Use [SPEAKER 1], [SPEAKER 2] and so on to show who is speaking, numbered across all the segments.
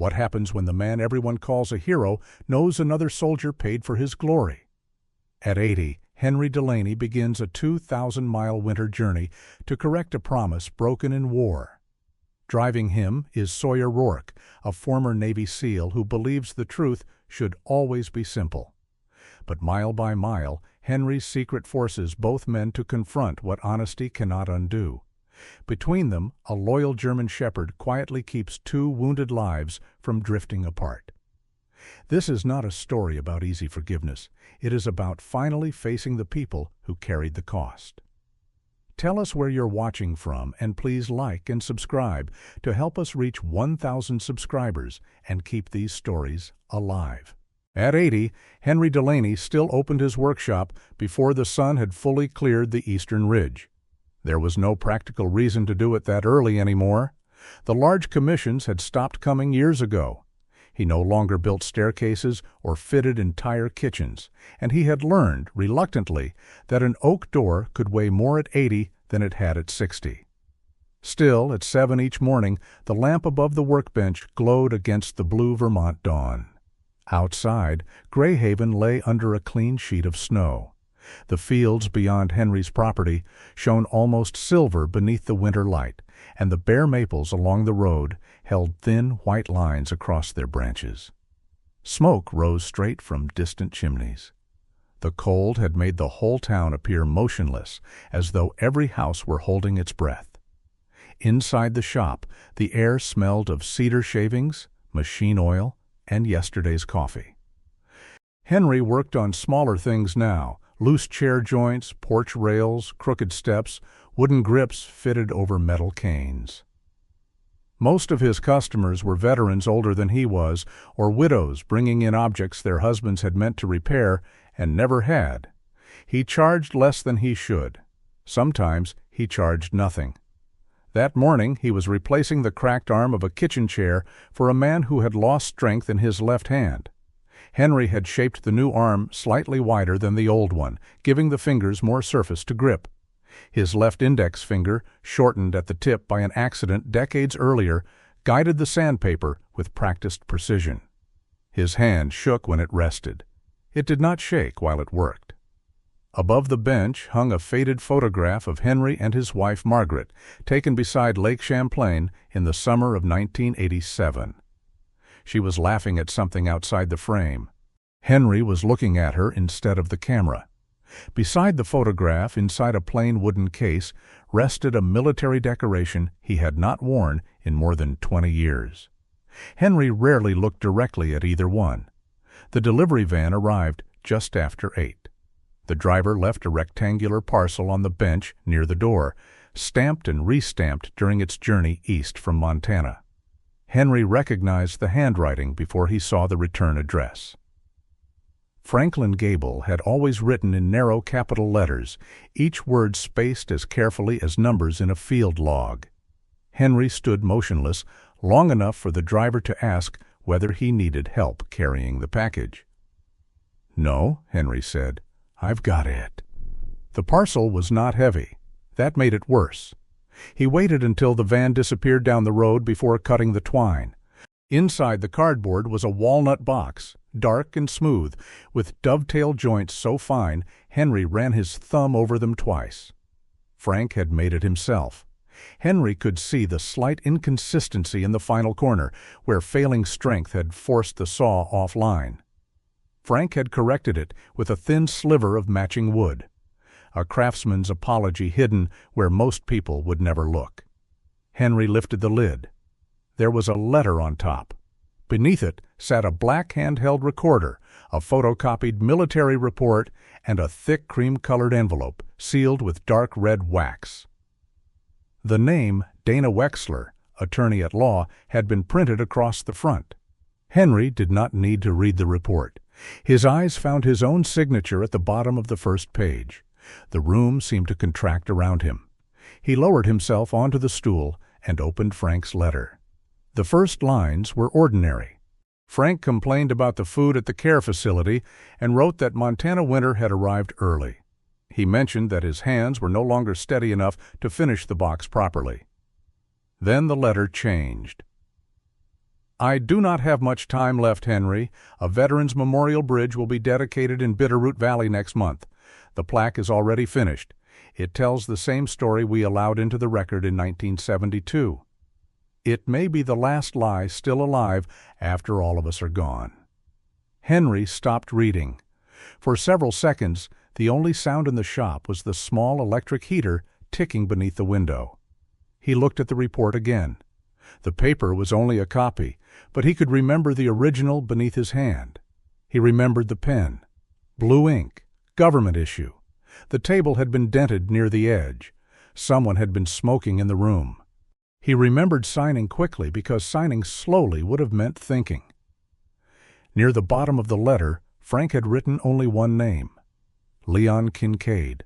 [SPEAKER 1] What happens when the man everyone calls a hero knows another soldier paid for his glory? At 80, Henry Delaney begins a 2,000-mile winter journey to correct a promise broken in war. Driving him is Sawyer, a former Navy SEAL who believes the truth should always be simple. But mile by mile, Henry's secret forces both men to confront what honesty cannot undo. Between them, a loyal German shepherd quietly keeps two wounded lives from drifting apart. This is not a story about easy forgiveness. It is about finally facing the people who carried the cost. Tell us where you're watching from, and please like and subscribe to help us reach 1,000 subscribers and keep these stories alive. At 80, Henry Delaney still opened his workshop before the sun had fully cleared the eastern ridge. There was no practical reason to do it that early anymore. The large commissions had stopped coming years ago. He no longer built staircases or fitted entire kitchens, and he had learned, reluctantly, that an oak door could weigh more at 80 than it had at 60. Still, at 7 each morning, the lamp above the workbench glowed against the blue Vermont dawn. Outside, Greyhaven lay under a clean sheet of snow. The fields beyond Henry's property shone almost silver beneath the winter light, and the bare maples along the road held thin white lines across their branches. Smoke rose straight from distant chimneys. The cold had made the whole town appear motionless, as though every house were holding its breath. Inside the shop, the air smelled of cedar shavings, machine oil, and yesterday's coffee. Henry worked on smaller things now: loose chair joints, porch rails, crooked steps, wooden grips fitted over metal canes. Most of his customers were veterans older than he was, or widows bringing in objects their husbands had meant to repair and never had. He charged less than he should. Sometimes he charged nothing. That morning he was replacing the cracked arm of a kitchen chair for a man who had lost strength in his left hand. Henry had shaped the new arm slightly wider than the old one, giving the fingers more surface to grip. His left index finger, shortened at the tip by an accident decades earlier, guided the sandpaper with practiced precision. His hand shook when it rested. It did not shake while it worked. Above the bench hung a faded photograph of Henry and his wife Margaret, taken beside Lake Champlain in the summer of 1987. She was laughing at something outside the frame. Henry was looking at her instead of the camera. Beside the photograph, inside a plain wooden case, rested a military decoration he had not worn in more than 20 years. Henry rarely looked directly at either one. The delivery van arrived just after 8. The driver left a rectangular parcel on the bench near the door, stamped and restamped during its journey east from Montana. Henry recognized the handwriting before he saw the return address. Franklin Gable had always written in narrow capital letters, each word spaced as carefully as numbers in a field log. Henry stood motionless, long enough for the driver to ask whether he needed help carrying the package. "No," Henry said, "I've got it." The parcel was not heavy. That made it worse. He waited until the van disappeared down the road before cutting the twine. Inside the cardboard was a walnut box, dark and smooth, with dovetail joints so fine Henry ran his thumb over them twice. Frank had made it himself. Henry could see the slight inconsistency in the final corner, where failing strength had forced the saw offline. Frank had corrected it with a thin sliver of matching wood, a craftsman's apology hidden where most people would never look. Henry lifted the lid. There was a letter on top. Beneath it sat a black handheld recorder, a photocopied military report, and a thick cream-colored envelope sealed with dark red wax. The name Dana Wexler, attorney at law, had been printed across the front. Henry did not need to read the report. His eyes found his own signature at the bottom of the first page. The room seemed to contract around him. He lowered himself onto the stool and opened Frank's letter. The first lines were ordinary. Frank complained about the food at the care facility and wrote that Montana winter had arrived early. He mentioned that his hands were no longer steady enough to finish the box properly. Then the letter changed. I do not have much time left, Henry. A Veterans Memorial Bridge will be dedicated in Bitterroot Valley next month. The plaque is already finished. It tells the same story we allowed into the record in 1972. It may be the last lie still alive after all of us are gone. Henry stopped reading. For several seconds, the only sound in the shop was the small electric heater ticking beneath the window. He looked at the report again. The paper was only a copy, but he could remember the original beneath his hand. He remembered the pen. Blue ink. Government issue. The table had been dented near the edge. Someone had been smoking in the room. He remembered signing quickly because signing slowly would have meant thinking. Near the bottom of the letter, Frank had written only one name: Leon Kincaid.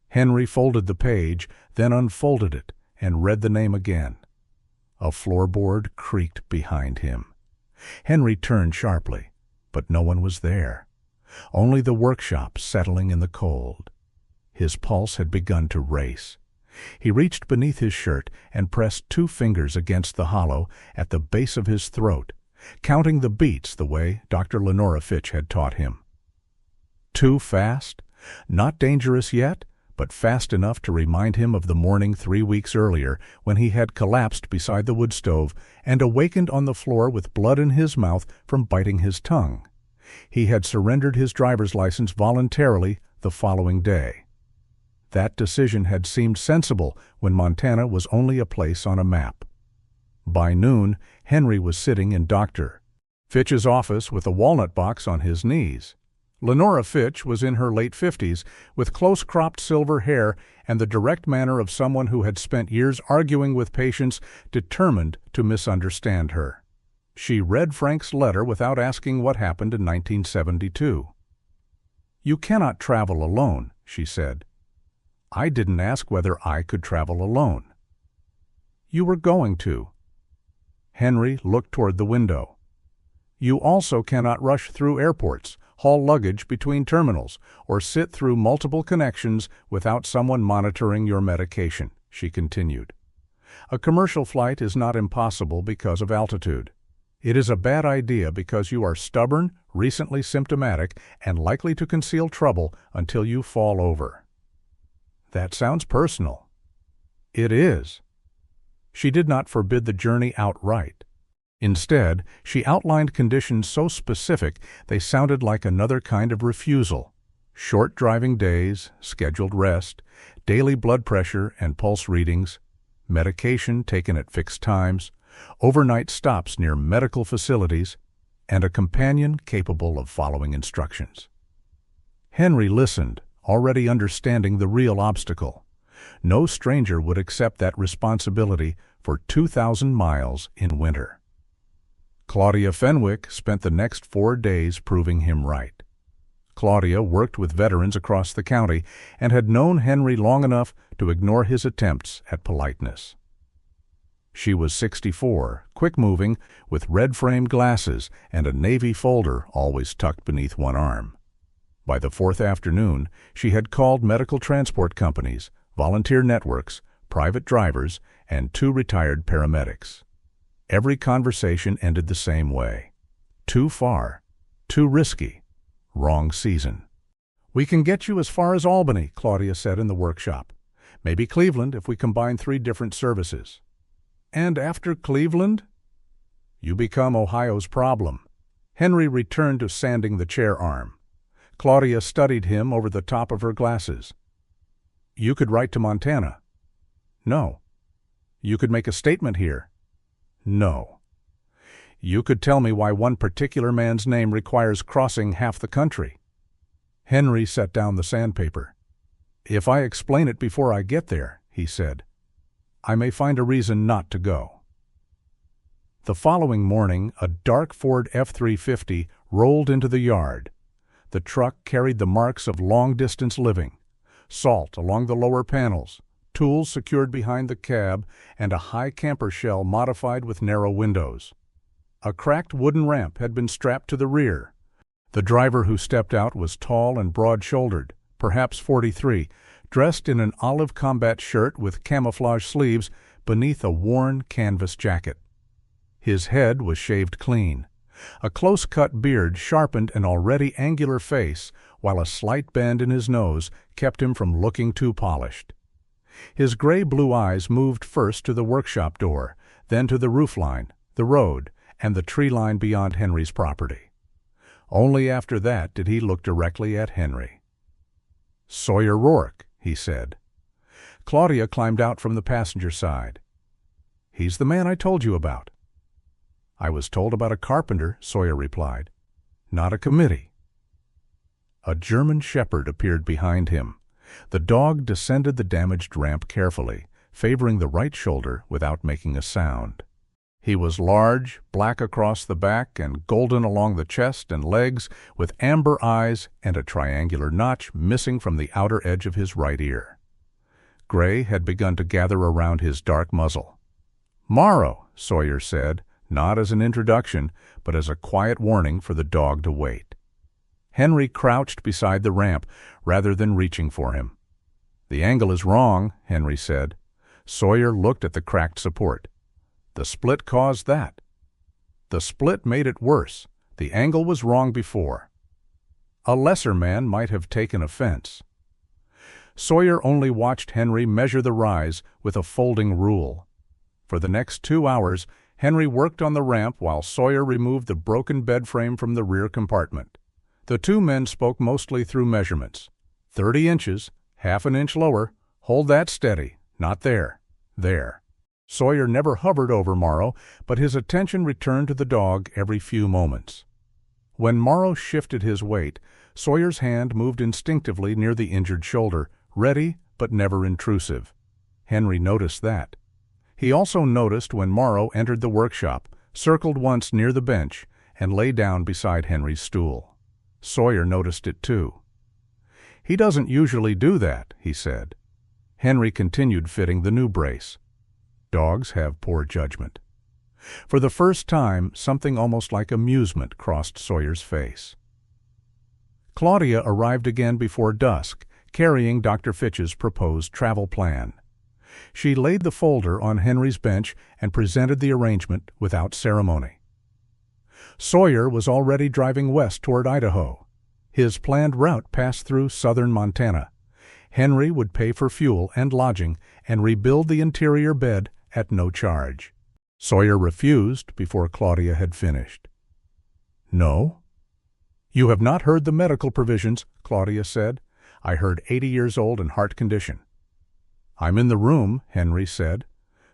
[SPEAKER 1] Henry folded the page, then unfolded it, and read the name again. A floorboard creaked behind him. Henry turned sharply, but no one was there. Only the workshop settling in the cold. His pulse had begun to race. He reached beneath his shirt and pressed 2 fingers against the hollow at the base of his throat, counting the beats the way Dr. Lenora Fitch had taught him. Too fast? Not dangerous yet, but fast enough to remind him of the morning 3 weeks earlier when he had collapsed beside the wood stove and awakened on the floor with blood in his mouth from biting his tongue. He had surrendered his driver's license voluntarily the following day. That decision had seemed sensible when Montana was only a place on a map. By noon, Henry was sitting in Dr. Fitch's office with a walnut box on his knees. Lenora Fitch was in her late 50s, with close-cropped silver hair and the direct manner of someone who had spent years arguing with patients determined to misunderstand her. She read Frank's letter without asking what happened in 1972. "You cannot travel alone," she said. "I didn't ask whether I could travel alone." "You were going to." Henry looked toward the window. "You also cannot rush through airports, haul luggage between terminals, or sit through multiple connections without someone monitoring your medication," she continued. "A commercial flight is not impossible because of altitude. It is a bad idea because you are stubborn, recently symptomatic, and likely to conceal trouble until you fall over." "That sounds personal." "It is." She did not forbid the journey outright. Instead, she outlined conditions so specific they sounded like another kind of refusal: short driving days, scheduled rest, daily blood pressure and pulse readings, medication taken at fixed times, overnight stops near medical facilities, and a companion capable of following instructions. Henry listened, already understanding the real obstacle. No stranger would accept that responsibility for 2,000 miles in winter. Claudia Fenwick spent the next 4 days proving him right. Claudia worked with veterans across the county and had known Henry long enough to ignore his attempts at politeness. She was 64, quick-moving, with red-framed glasses and a navy folder always tucked beneath one arm. By the 4th afternoon, she had called medical transport companies, volunteer networks, private drivers, and 2 retired paramedics. Every conversation ended the same way: too far, too risky, wrong season. "We can get you as far as Albany," Claudia said in the workshop. "Maybe Cleveland if we combine 3 different services." "And after Cleveland?" "You become Ohio's problem." Henry returned to sanding the chair arm. Claudia studied him over the top of her glasses. "You could write to Montana." "No." "You could make a statement here." "No." "You could tell me why one particular man's name requires crossing half the country." Henry set down the sandpaper. "If I explain it before I get there," he said, "I may find a reason not to go." The following morning, a dark Ford F-350 rolled into the yard. The truck carried the marks of long-distance living: salt along the lower panels, tools secured behind the cab, and a high camper shell modified with narrow windows. A cracked wooden ramp had been strapped to the rear. The driver who stepped out was tall and broad-shouldered, perhaps 43, dressed in an olive combat shirt with camouflage sleeves beneath a worn canvas jacket. His head was shaved clean. A close-cut beard sharpened an already angular face, while a slight bend in his nose kept him from looking too polished. His gray-blue eyes moved first to the workshop door, then to the roofline, the road, and the tree line beyond Henry's property. Only after that did he look directly at Henry. "Sawyer Rourke," he said. Claudia climbed out from the passenger side. "He's the man I told you about." "I was told about a carpenter," Sawyer replied. "Not a committee." A German shepherd appeared behind him. The dog descended the damaged ramp carefully, favoring the right shoulder without making a sound. He was large, black across the back and golden along the chest and legs, with amber eyes and a triangular notch missing from the outer edge of his right ear. Gray had begun to gather around his dark muzzle. "Morrow," Sawyer said, not as an introduction, but as a quiet warning for the dog to wait. Henry crouched beside the ramp rather than reaching for him. "The angle is wrong," Henry said. Sawyer looked at the cracked support. "The split caused that." "The split made it worse. The angle was wrong before." A lesser man might have taken offense. Sawyer only watched Henry measure the rise with a folding rule. For the next 2 hours, Henry worked on the ramp while Sawyer removed the broken bed frame from the rear compartment. The two men spoke mostly through measurements. 30 inches, half an inch lower, hold that steady, not there, there. Sawyer never hovered over Morrow, but his attention returned to the dog every few moments. When Morrow shifted his weight, Sawyer's hand moved instinctively near the injured shoulder, ready but never intrusive. Henry noticed that. He also noticed when Morrow entered the workshop, circled once near the bench, and lay down beside Henry's stool. Sawyer noticed it too. "He doesn't usually do that," he said. Henry continued fitting the new brace. Dogs have poor judgment. For the first time, something almost like amusement crossed Sawyer's face. Claudia arrived again before dusk, carrying Dr. Fitch's proposed travel plan. She laid the folder on Henry's bench and presented the arrangement without ceremony. Sawyer was already driving west toward Idaho. His planned route passed through southern Montana. Henry would pay for fuel and lodging and rebuild the interior bed at no charge. Sawyer refused before Claudia had finished. "No?" "You have not heard the medical provisions," Claudia said. "I heard 80 years old and heart condition." "I'm in the room," Henry said.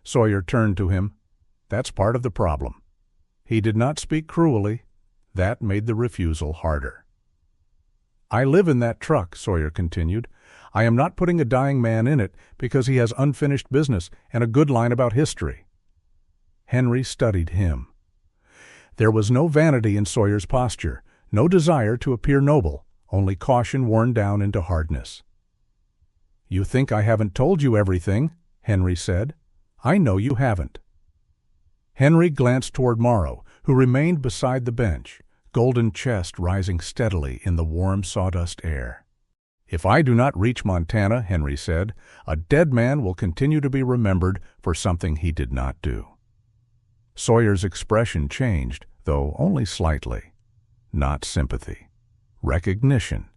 [SPEAKER 1] Sawyer turned to him. "That's part of the problem." He did not speak cruelly. That made the refusal harder. "I live in that truck," Sawyer continued. "I am not putting a dying man in it because he has unfinished business and a good line about history." Henry studied him. There was no vanity in Sawyer's posture, no desire to appear noble, only caution worn down into hardness. "You think I haven't told you everything," Henry said. "I know you haven't." Henry glanced toward Morrow, who remained beside the bench, golden chest rising steadily in the warm sawdust air. "If I do not reach Montana," Henry said, "a dead man will continue to be remembered for something he did not do." Sawyer's expression changed, though only slightly. Not sympathy. Recognition.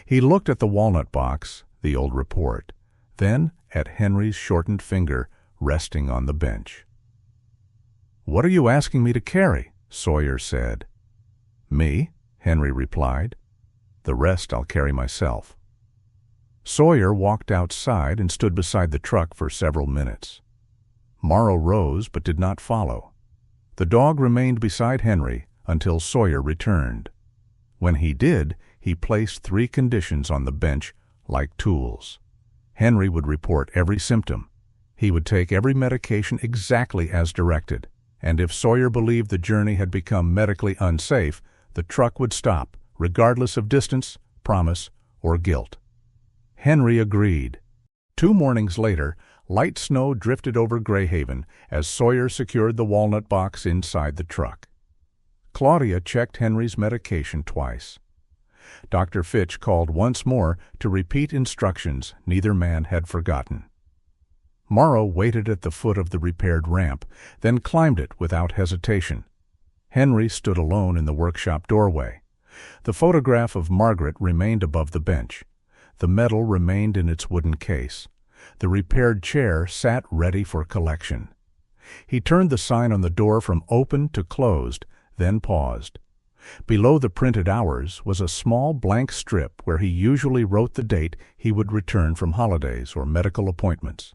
[SPEAKER 1] He looked at the walnut box, the old report, then at Henry's shortened finger resting on the bench. "What are you asking me to carry?" Sawyer said. "Me," Henry replied. "The rest I'll carry myself." Sawyer walked outside and stood beside the truck for several minutes. Morrow rose but did not follow. The dog remained beside Henry until Sawyer returned. When he did, he placed 3 conditions on the bench like tools. Henry would report every symptom. He would take every medication exactly as directed, and if Sawyer believed the journey had become medically unsafe, the truck would stop, regardless of distance, promise, or guilt. Henry agreed. 2 mornings later, light snow drifted over Greyhaven as Sawyer secured the walnut box inside the truck. Claudia checked Henry's medication twice. Dr. Fitch called once more to repeat instructions neither man had forgotten. Morrow waited at the foot of the repaired ramp, then climbed it without hesitation. Henry stood alone in the workshop doorway. The photograph of Margaret remained above the bench. The medal remained in its wooden case. The repaired chair sat ready for collection. He turned the sign on the door from open to closed, then paused. Below the printed hours was a small blank strip where he usually wrote the date he would return from holidays or medical appointments.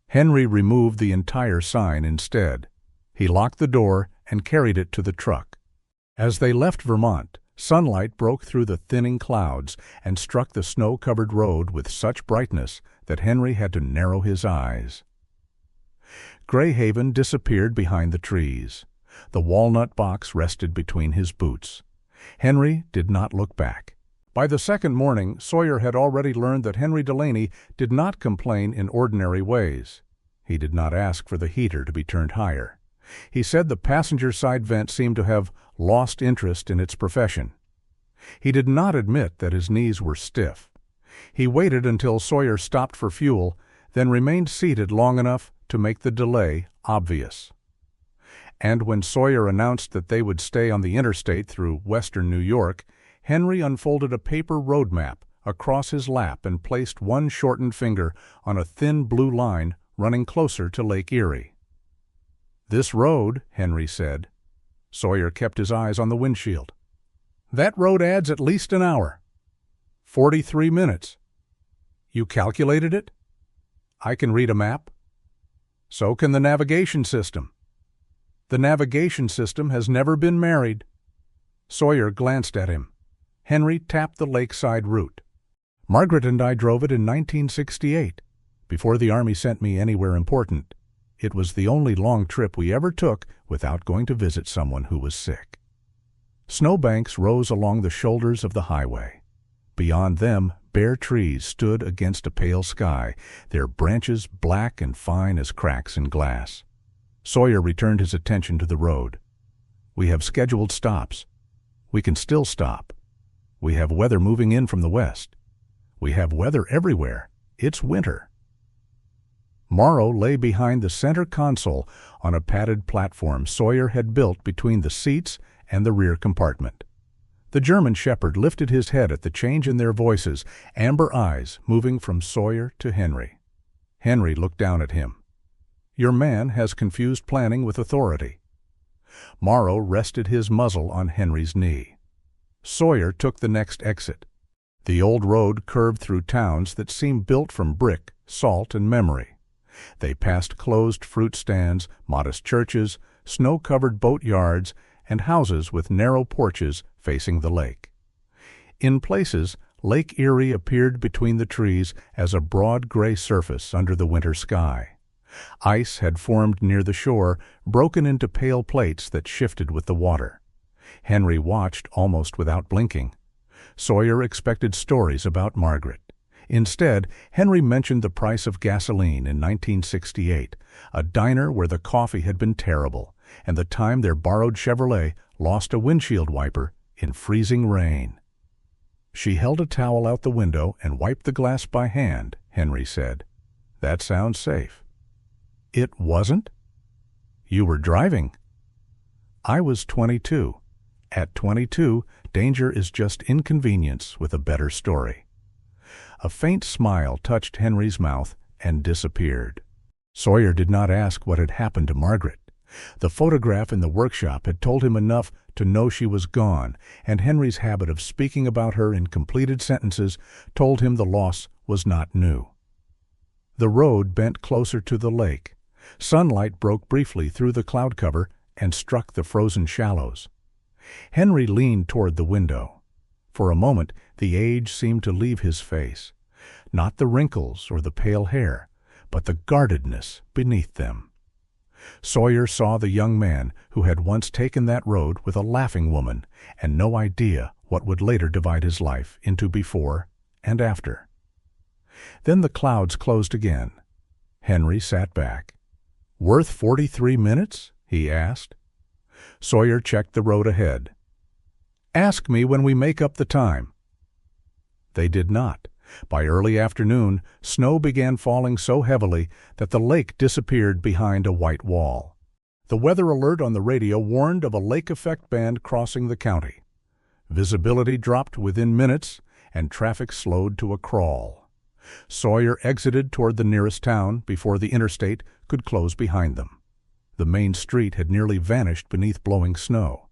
[SPEAKER 1] Henry removed the entire sign instead. He locked the door and carried it to the truck. As they left Vermont, sunlight broke through the thinning clouds and struck the snow-covered road with such brightness that Henry had to narrow his eyes. Greyhaven disappeared behind the trees. The walnut box rested between his boots. Henry did not look back. By the second morning, Sawyer had already learned that Henry Delaney did not complain in ordinary ways. He did not ask for the heater to be turned higher. He said the passenger side vent seemed to have lost interest in its profession. He did not admit that his knees were stiff. He waited until Sawyer stopped for fuel, then remained seated long enough to make the delay obvious. And when Sawyer announced that they would stay on the interstate through western New York, Henry unfolded a paper road map across his lap and placed one shortened finger on a thin blue line running closer to Lake Erie. "This road," Henry said. Sawyer kept his eyes on the windshield. "That road adds at least an hour. 43 minutes. You calculated it? I can read a map. So can the navigation system. The navigation system has never been married." Sawyer glanced at him. Henry tapped the lakeside route. "Margaret and I drove it in 1968, before the Army sent me anywhere important. It was the only long trip we ever took without going to visit someone who was sick." Snowbanks rose along the shoulders of the highway. Beyond them, bare trees stood against a pale sky, their branches black and fine as cracks in glass. Sawyer returned his attention to the road. "We have scheduled stops. We can still stop. We have weather moving in from the west. We have weather everywhere. It's winter." Morrow lay behind the center console on a padded platform Sawyer had built between the seats and the rear compartment. The German shepherd lifted his head at the change in their voices, amber eyes moving from Sawyer to Henry. Henry looked down at him. "Your man has confused planning with authority." Morrow rested his muzzle on Henry's knee. Sawyer took the next exit. The old road curved through towns that seemed built from brick, salt, and memory. They passed closed fruit stands, modest churches, snow-covered boat yards, and houses with narrow porches facing the lake. In places, Lake Erie appeared between the trees as a broad gray surface under the winter sky. Ice had formed near the shore, broken into pale plates that shifted with the water. Henry watched almost without blinking. Sawyer expected stories about Margaret. Instead, Henry mentioned the price of gasoline in 1968, a diner where the coffee had been terrible, and the time their borrowed Chevrolet lost a windshield wiper in freezing rain. "She held a towel out the window and wiped the glass by hand," Henry said. "That sounds safe." "It wasn't?" "You were driving." "I was 22. At 22, danger is just inconvenience with a better story." A faint smile touched Henry's mouth and disappeared. Sawyer did not ask what had happened to Margaret. The photograph in the workshop had told him enough to know she was gone, and Henry's habit of speaking about her in completed sentences told him the loss was not new. The road bent closer to the lake. Sunlight broke briefly through the cloud cover and struck the frozen shallows. Henry leaned toward the window. For a moment, the age seemed to leave his face. Not the wrinkles or the pale hair, but the guardedness beneath them. Sawyer saw the young man who had once taken that road with a laughing woman, and no idea what would later divide his life into before and after. Then the clouds closed again. Henry sat back. "Worth 43 minutes?" he asked. Sawyer checked the road ahead. "Ask me when we make up the time." They did not. By early afternoon, snow began falling so heavily that the lake disappeared behind a white wall. The weather alert on the radio warned of a lake effect band crossing the county. Visibility dropped within minutes, and traffic slowed to a crawl. Sawyer exited toward the nearest town before the interstate could close behind them. The main street had nearly vanished beneath blowing snow.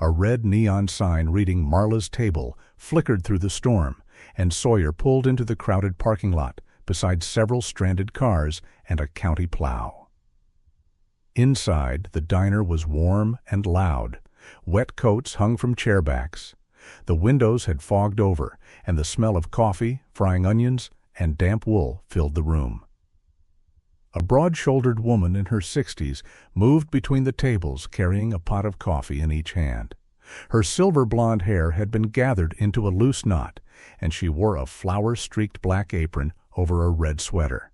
[SPEAKER 1] A red neon sign reading Marla's Table flickered through the storm, and Sawyer pulled into the crowded parking lot beside several stranded cars and a county plow. Inside, the diner was warm and loud. Wet coats hung from chairbacks. The windows had fogged over, and the smell of coffee, frying onions, and damp wool filled the room. A broad-shouldered woman in her 60s moved between the tables carrying a pot of coffee in each hand. Her silver blonde hair had been gathered into a loose knot, and she wore a flower-streaked black apron over a red sweater.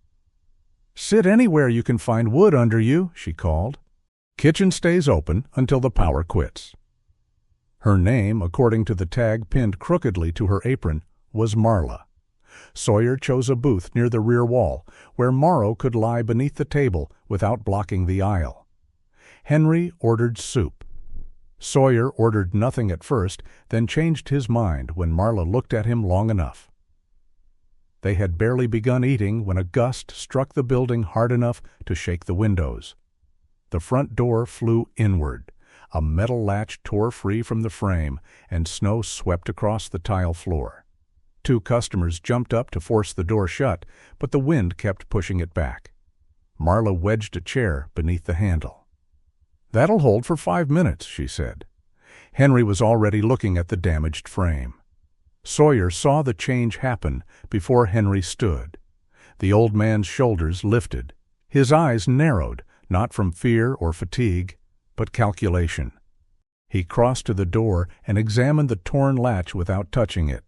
[SPEAKER 1] "Sit anywhere you can find wood under you," she called. "Kitchen stays open until the power quits." Her name, according to the tag pinned crookedly to her apron, was Marla. Sawyer chose a booth near the rear wall, where Morrow could lie beneath the table without blocking the aisle. Henry ordered soup. Sawyer ordered nothing at first, then changed his mind when Marla looked at him long enough. They had barely begun eating when a gust struck the building hard enough to shake the windows. The front door flew inward. A metal latch tore free from the frame, and snow swept across the tile floor. 2 customers jumped up to force the door shut, but the wind kept pushing it back. Marla wedged a chair beneath the handle. "That'll hold for 5 minutes," she said. Henry was already looking at the damaged frame. Sawyer saw the change happen before Henry stood. The old man's shoulders lifted. His eyes narrowed, not from fear or fatigue, but calculation. He crossed to the door and examined the torn latch without touching it.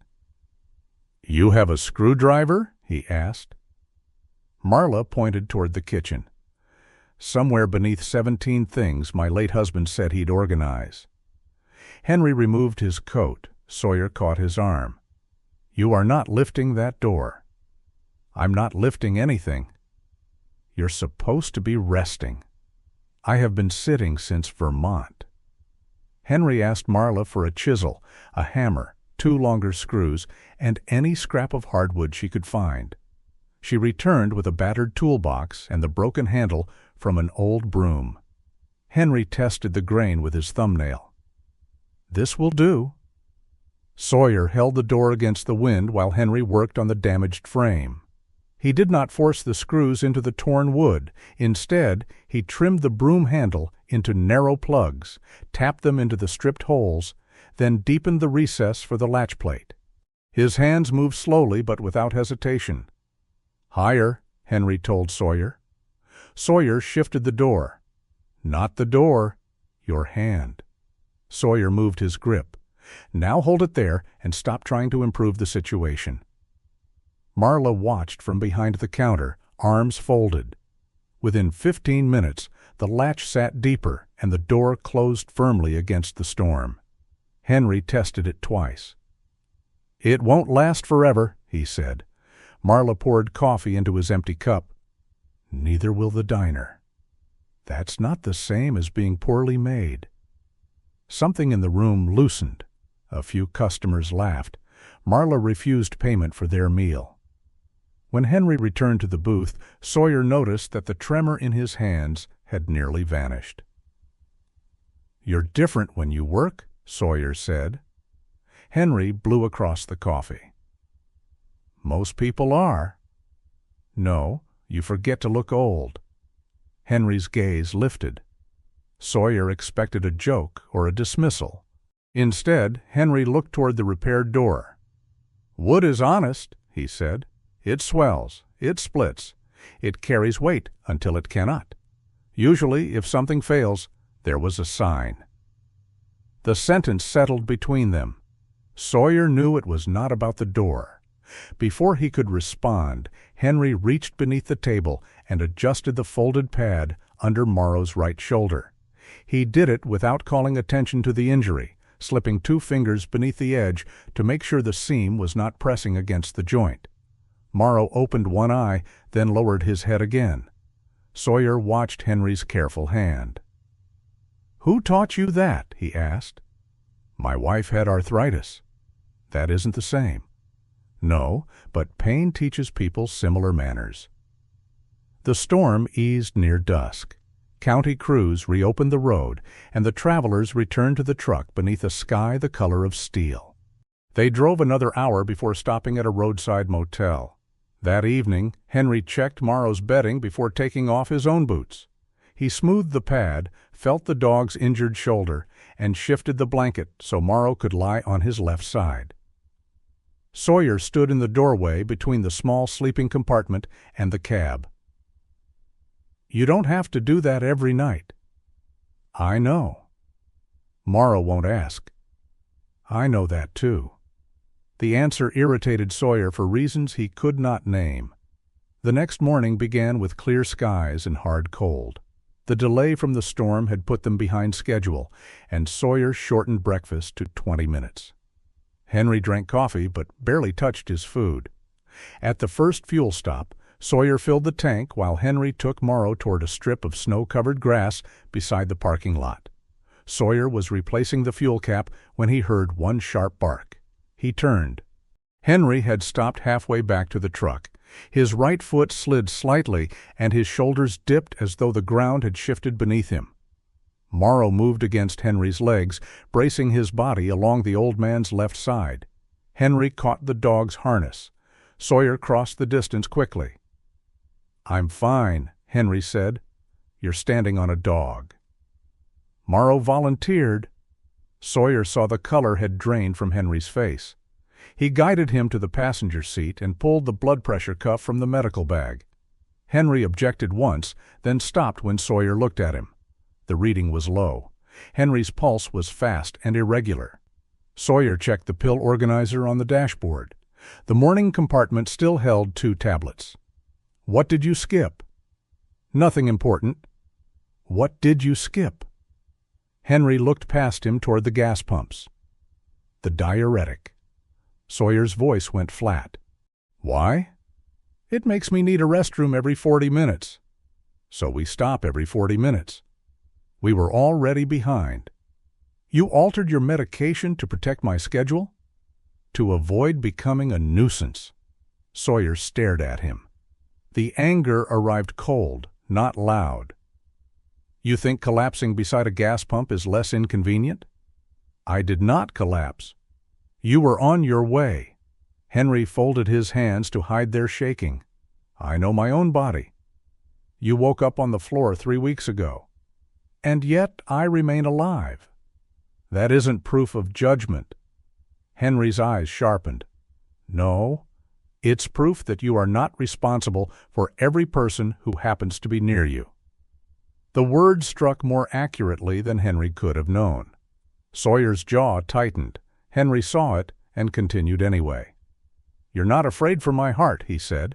[SPEAKER 1] "You have a screwdriver?" he asked. Marla pointed toward the kitchen. "Somewhere beneath 17 things my late husband said he'd organize." Henry removed his coat. Sawyer caught his arm. "You are not lifting that door." "I'm not lifting anything." "You're supposed to be resting." "I have been sitting since Vermont." Henry asked Marla for a chisel, a hammer, 2 longer screws, and any scrap of hardwood she could find. She returned with a battered toolbox and the broken handle from an old broom. Henry tested the grain with his thumbnail. "This will do." Sawyer held the door against the wind while Henry worked on the damaged frame. He did not force the screws into the torn wood. Instead, he trimmed the broom handle into narrow plugs, tapped them into the stripped holes, then deepened the recess for the latch plate. His hands moved slowly but without hesitation. "Higher," Henry told Sawyer. Sawyer shifted the door. "Not the door, your hand." Sawyer moved his grip. "Now hold it there and stop trying to improve the situation." Marla watched from behind the counter, arms folded. Within 15 minutes, the latch sat deeper and the door closed firmly against the storm. Henry tested it twice. "It won't last forever," he said. Marla poured coffee into his empty cup. "Neither will the diner." "That's not the same as being poorly made." Something in the room loosened. A few customers laughed. Marla refused payment for their meal. When Henry returned to the booth, Sawyer noticed that the tremor in his hands had nearly vanished. "You're different when you work," Sawyer said. Henry blew across the coffee. "Most people are." "No, you forget to look old." Henry's gaze lifted. Sawyer expected a joke or a dismissal. Instead, Henry looked toward the repaired door. "Wood is honest," he said. "It swells, it splits, it carries weight until it cannot. Usually, if something fails, there was a sign." The sentence settled between them. Sawyer knew it was not about the door. Before he could respond, Henry reached beneath the table and adjusted the folded pad under Morrow's right shoulder. He did it without calling attention to the injury, slipping 2 fingers beneath the edge to make sure the seam was not pressing against the joint. Morrow opened one eye, then lowered his head again. Sawyer watched Henry's careful hand. "Who taught you that?" he asked. "My wife had arthritis." "That isn't the same." "No, but pain teaches people similar manners." The storm eased near dusk. County crews reopened the road, and the travelers returned to the truck beneath a sky the color of steel. They drove another hour before stopping at a roadside motel. That evening, Henry checked Morrow's bedding before taking off his own boots. He smoothed the pad, felt the dog's injured shoulder, and shifted the blanket so Morrow could lie on his left side. Sawyer stood in the doorway between the small sleeping compartment and the cab. "You don't have to do that every night." "I know." "Morrow won't ask." "I know that too." The answer irritated Sawyer for reasons he could not name. The next morning began with clear skies and hard cold. The delay from the storm had put them behind schedule, and Sawyer shortened breakfast to 20 minutes. Henry drank coffee but barely touched his food. At the first fuel stop, Sawyer filled the tank while Henry took Morrow toward a strip of snow-covered grass beside the parking lot. Sawyer was replacing the fuel cap when he heard one sharp bark. He turned. Henry had stopped halfway back to the truck. His right foot slid slightly, and his shoulders dipped as though the ground had shifted beneath him. Morrow moved against Henry's legs, bracing his body along the old man's left side. Henry caught the dog's harness. Sawyer crossed the distance quickly. "I'm fine," Henry said. "You're standing on a dog." Morrow volunteered. Sawyer saw the color had drained from Henry's face. He guided him to the passenger seat and pulled the blood pressure cuff from the medical bag. Henry objected once, then stopped when Sawyer looked at him. The reading was low. Henry's pulse was fast and irregular. Sawyer checked the pill organizer on the dashboard. The morning compartment still held 2 tablets. "What did you skip?" "Nothing important." "What did you skip?" Henry looked past him toward the gas pumps. "The diuretic." Sawyer's voice went flat. "Why?" "It makes me need a restroom every 40 minutes. "So we stop every 40 minutes. We were already behind. "You altered your medication to protect my schedule?" "To avoid becoming a nuisance." Sawyer stared at him. The anger arrived cold, not loud. "You think collapsing beside a gas pump is less inconvenient?" "I did not collapse." "You were on your way." Henry folded his hands to hide their shaking. "I know my own body." "You woke up on the floor 3 weeks ago." "And yet I remain alive." "That isn't proof of judgment." Henry's eyes sharpened. "No, it's proof that you are not responsible for every person who happens to be near you." The word struck more accurately than Henry could have known. Sawyer's jaw tightened. Henry saw it and continued anyway. "You're not afraid for my heart," he said.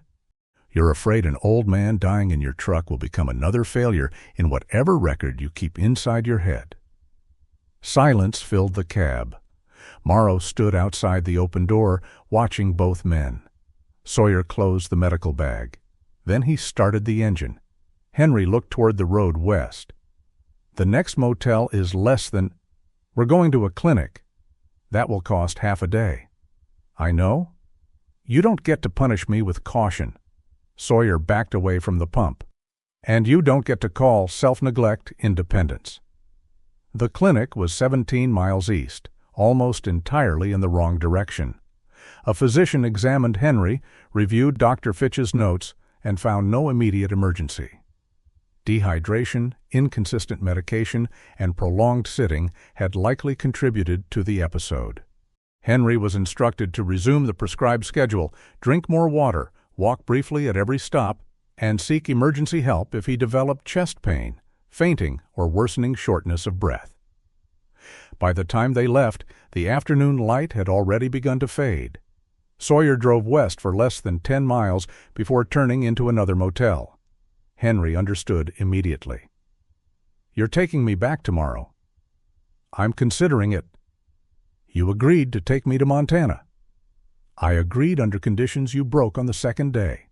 [SPEAKER 1] "You're afraid an old man dying in your truck will become another failure in whatever record you keep inside your head." Silence filled the cab. Morrow stood outside the open door, watching both men. Sawyer closed the medical bag. Then he started the engine. Henry looked toward the road west. "The next motel is less than—" "We're going to a clinic. That will cost half a day." "I know." "You don't get to punish me with caution." Sawyer backed away from the pump. "And you don't get to call self-neglect independence." The clinic was 17 miles east, almost entirely in the wrong direction. A physician examined Henry, reviewed Dr. Fitch's notes, and found no immediate emergency. Dehydration, inconsistent medication, and prolonged sitting had likely contributed to the episode. Henry was instructed to resume the prescribed schedule, drink more water, walk briefly at every stop, and seek emergency help if he developed chest pain, fainting, or worsening shortness of breath. By the time they left, the afternoon light had already begun to fade. Sawyer drove west for less than 10 miles before turning into another motel. Henry understood immediately. "You're taking me back tomorrow." "I'm considering it." You agreed to take me to Montana. I agreed under conditions you broke on the second day.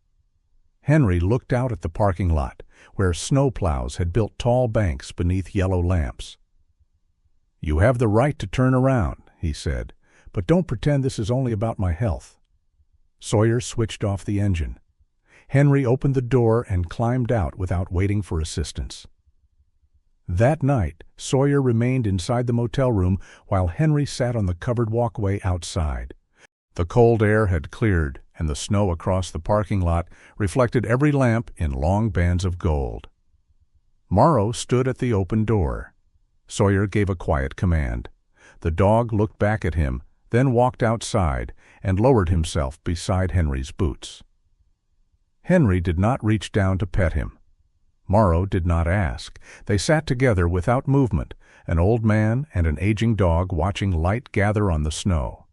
[SPEAKER 1] Henry looked out at the parking lot, where snowplows had built tall banks beneath yellow lamps. You have the right to turn around, he said, but don't pretend this is only about my health. Sawyer switched off the engine. Henry opened the door and climbed out without waiting for assistance. That night, Sawyer remained inside the motel room while Henry sat on the covered walkway outside. The cold air had cleared, and the snow across the parking lot reflected every lamp in long bands of gold. Morrow stood at the open door. Sawyer gave a quiet command. The dog looked back at him, then walked outside and lowered himself beside Henry's boots. Henry did not reach down to pet him. Morrow did not ask. They sat together without movement, an old man and an aging dog watching light gather on the snow.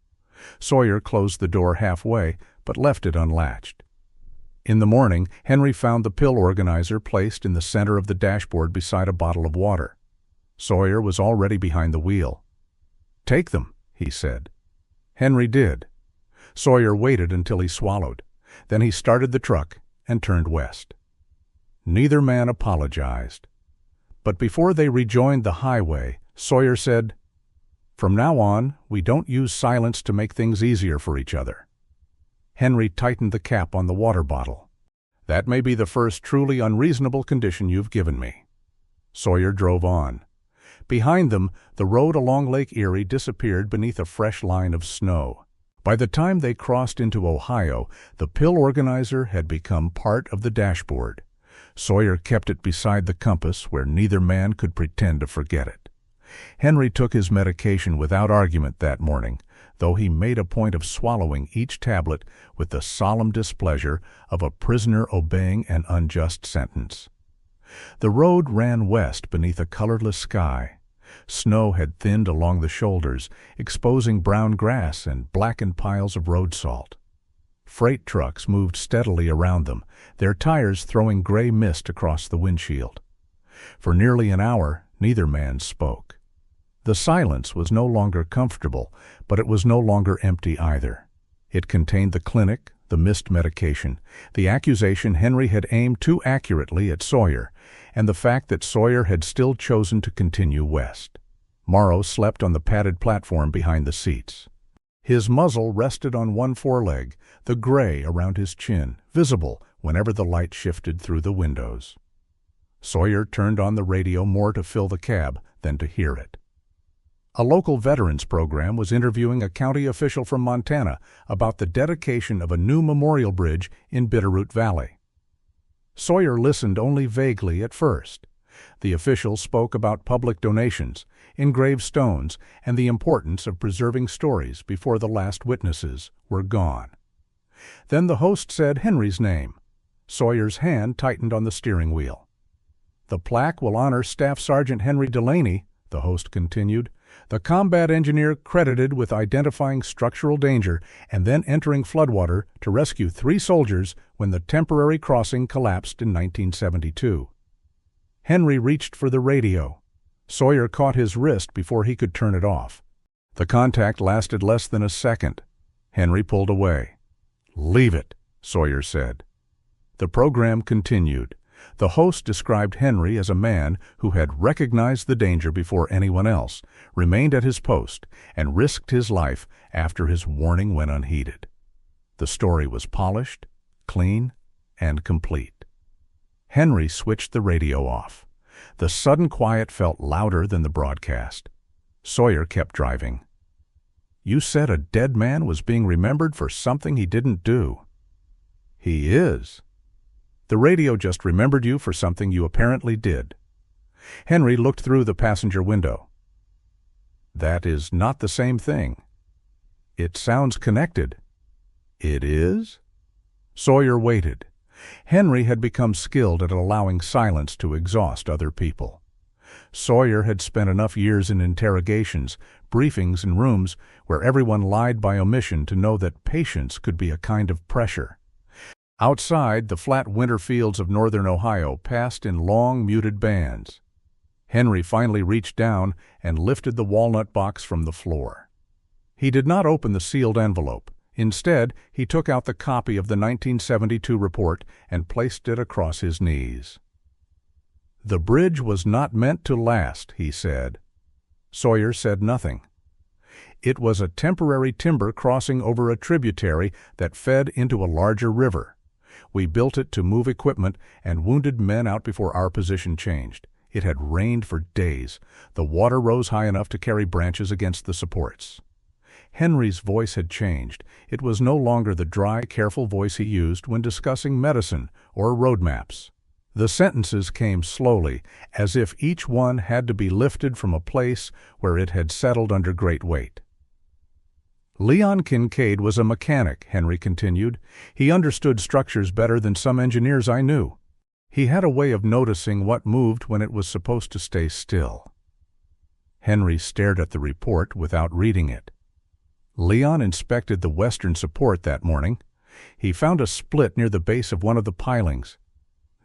[SPEAKER 1] Sawyer closed the door halfway, but left it unlatched. In the morning, Henry found the pill organizer placed in the center of the dashboard beside a bottle of water. Sawyer was already behind the wheel. "Take them," he said. Henry did. Sawyer waited until he swallowed. Then he started the truck and turned west. Neither man apologized. But before they rejoined the highway, Sawyer said, "From now on, we don't use silence to make things easier for each other." Henry tightened the cap on the water bottle. "That may be the first truly unreasonable condition you've given me." Sawyer drove on. Behind them, the road along Lake Erie disappeared beneath a fresh line of snow. By the time they crossed into Ohio, the pill organizer had become part of the dashboard. Sawyer kept it beside the compass where neither man could pretend to forget it. Henry took his medication without argument that morning, though he made a point of swallowing each tablet with the solemn displeasure of a prisoner obeying an unjust sentence. The road ran west beneath a colorless sky. Snow had thinned along the shoulders, exposing brown grass and blackened piles of road salt. Freight trucks moved steadily around them, their tires throwing gray mist across the windshield. For nearly an hour, neither man spoke. The silence was no longer comfortable, but it was no longer empty either. It contained the clinic, the missed medication, the accusation Henry had aimed too accurately at Sawyer, and the fact that Sawyer had still chosen to continue west. Morrow slept on the padded platform behind the seats. His muzzle rested on one foreleg, the gray around his chin, visible whenever the light shifted through the windows. Sawyer turned on the radio more to fill the cab than to hear it. A local veterans program was interviewing a county official from Montana about the dedication of a new memorial bridge in Bitterroot Valley. Sawyer listened only vaguely at first. The official spoke about public donations, engraved stones, and the importance of preserving stories before the last witnesses were gone. Then the host said Henry's name. Sawyer's hand tightened on the steering wheel. "The plaque will honor Staff Sergeant Henry Delaney," the host continued, "the combat engineer credited with identifying structural danger and then entering floodwater to rescue 3 soldiers when the temporary crossing collapsed in 1972. Henry reached for the radio. Sawyer caught his wrist before he could turn it off. The contact lasted less than a second. Henry pulled away. "Leave it," Sawyer said. The program continued. The host described Henry as a man who had recognized the danger before anyone else, remained at his post, and risked his life after his warning went unheeded. The story was polished, clean, and complete. Henry switched the radio off. The sudden quiet felt louder than the broadcast. Sawyer kept driving. "You said a dead man was being remembered for something he didn't do." "He is." "The radio just remembered you for something you apparently did." Henry looked through the passenger window. "That is not the same thing." "It sounds connected." "It is?" Sawyer waited. Henry had become skilled at allowing silence to exhaust other people. Sawyer had spent enough years in interrogations, briefings, and rooms where everyone lied by omission to know that patience could be a kind of pressure. Outside, the flat winter fields of northern Ohio passed in long, muted bands. Henry finally reached down and lifted the walnut box from the floor. He did not open the sealed envelope. Instead, he took out the copy of the 1972 report and placed it across his knees. "The bridge was not meant to last," he said. Sawyer said nothing. "It was a temporary timber crossing over a tributary that fed into a larger river. We built it to move equipment and wounded men out before our position changed. It had rained for days. The water rose high enough to carry branches against the supports." Henry's voice had changed. It was no longer the dry, careful voice he used when discussing medicine or road maps. The sentences came slowly, as if each one had to be lifted from a place where it had settled under great weight. "Leon Kincaid was a mechanic," Henry continued. "He understood structures better than some engineers I knew. He had a way of noticing what moved when it was supposed to stay still." Henry stared at the report without reading it. Leon inspected the western support that morning. He found a split near the base of one of the pilings.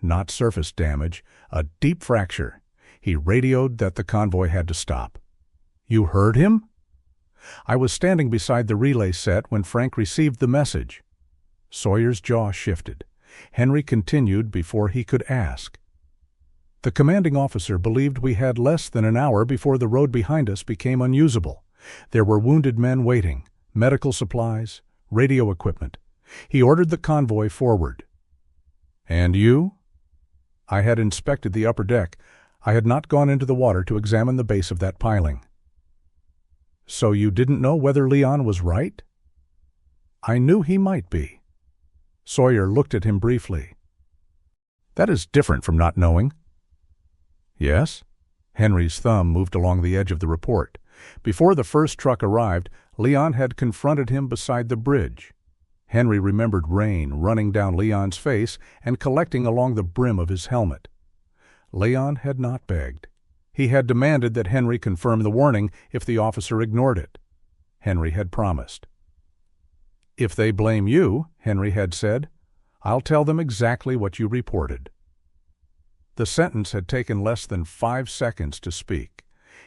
[SPEAKER 1] Not surface damage, a deep fracture. He radioed that the convoy had to stop. "You heard him?" "I was standing beside the relay set when Frank received the message." Sawyer's jaw shifted. Henry continued before he could ask. "The commanding officer believed we had less than an hour before the road behind us became unusable. There were wounded men waiting, medical supplies, radio equipment. He ordered the convoy forward." "And you?" "I had inspected the upper deck. I had not gone into the water to examine the base of that piling." "So you didn't know whether Leon was right?" "I knew he might be." Sawyer looked at him briefly. "That is different from not knowing." "Yes?" Henry's thumb moved along the edge of the report. Before the first truck arrived, Leon had confronted him beside the bridge. Henry remembered rain running down Leon's face and collecting along the brim of his helmet. Leon had not begged. He had demanded that Henry confirm the warning if the officer ignored it. Henry had promised. "If they blame you," Henry had said, "I'll tell them exactly what you reported." The sentence had taken less than 5 seconds to speak.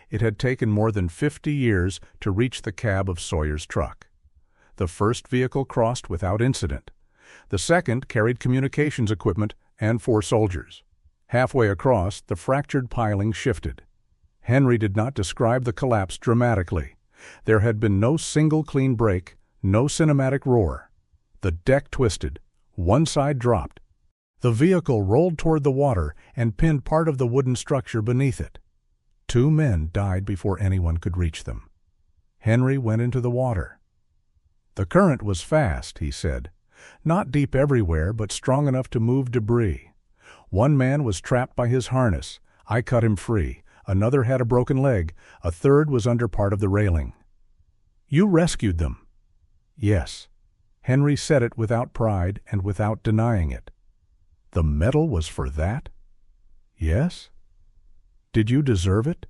[SPEAKER 1] It had taken more than 50 years to reach the cab of Sawyer's truck. The first vehicle crossed without incident. The second carried communications equipment and 4 soldiers. Halfway across, the fractured piling shifted. Henry did not describe the collapse dramatically. There had been no single clean break, no cinematic roar. The deck twisted. One side dropped. The vehicle rolled toward the water and pinned part of the wooden structure beneath it. 2 men died before anyone could reach them. Henry went into the water. "The current was fast," he said. "Not deep everywhere, but strong enough to move debris. One man was trapped by his harness. I cut him free. Another had a broken leg. A third was under part of the railing." "You rescued them?" "Yes." Henry said it without pride and without denying it. "The medal was for that?" "Yes." "Did you deserve it?"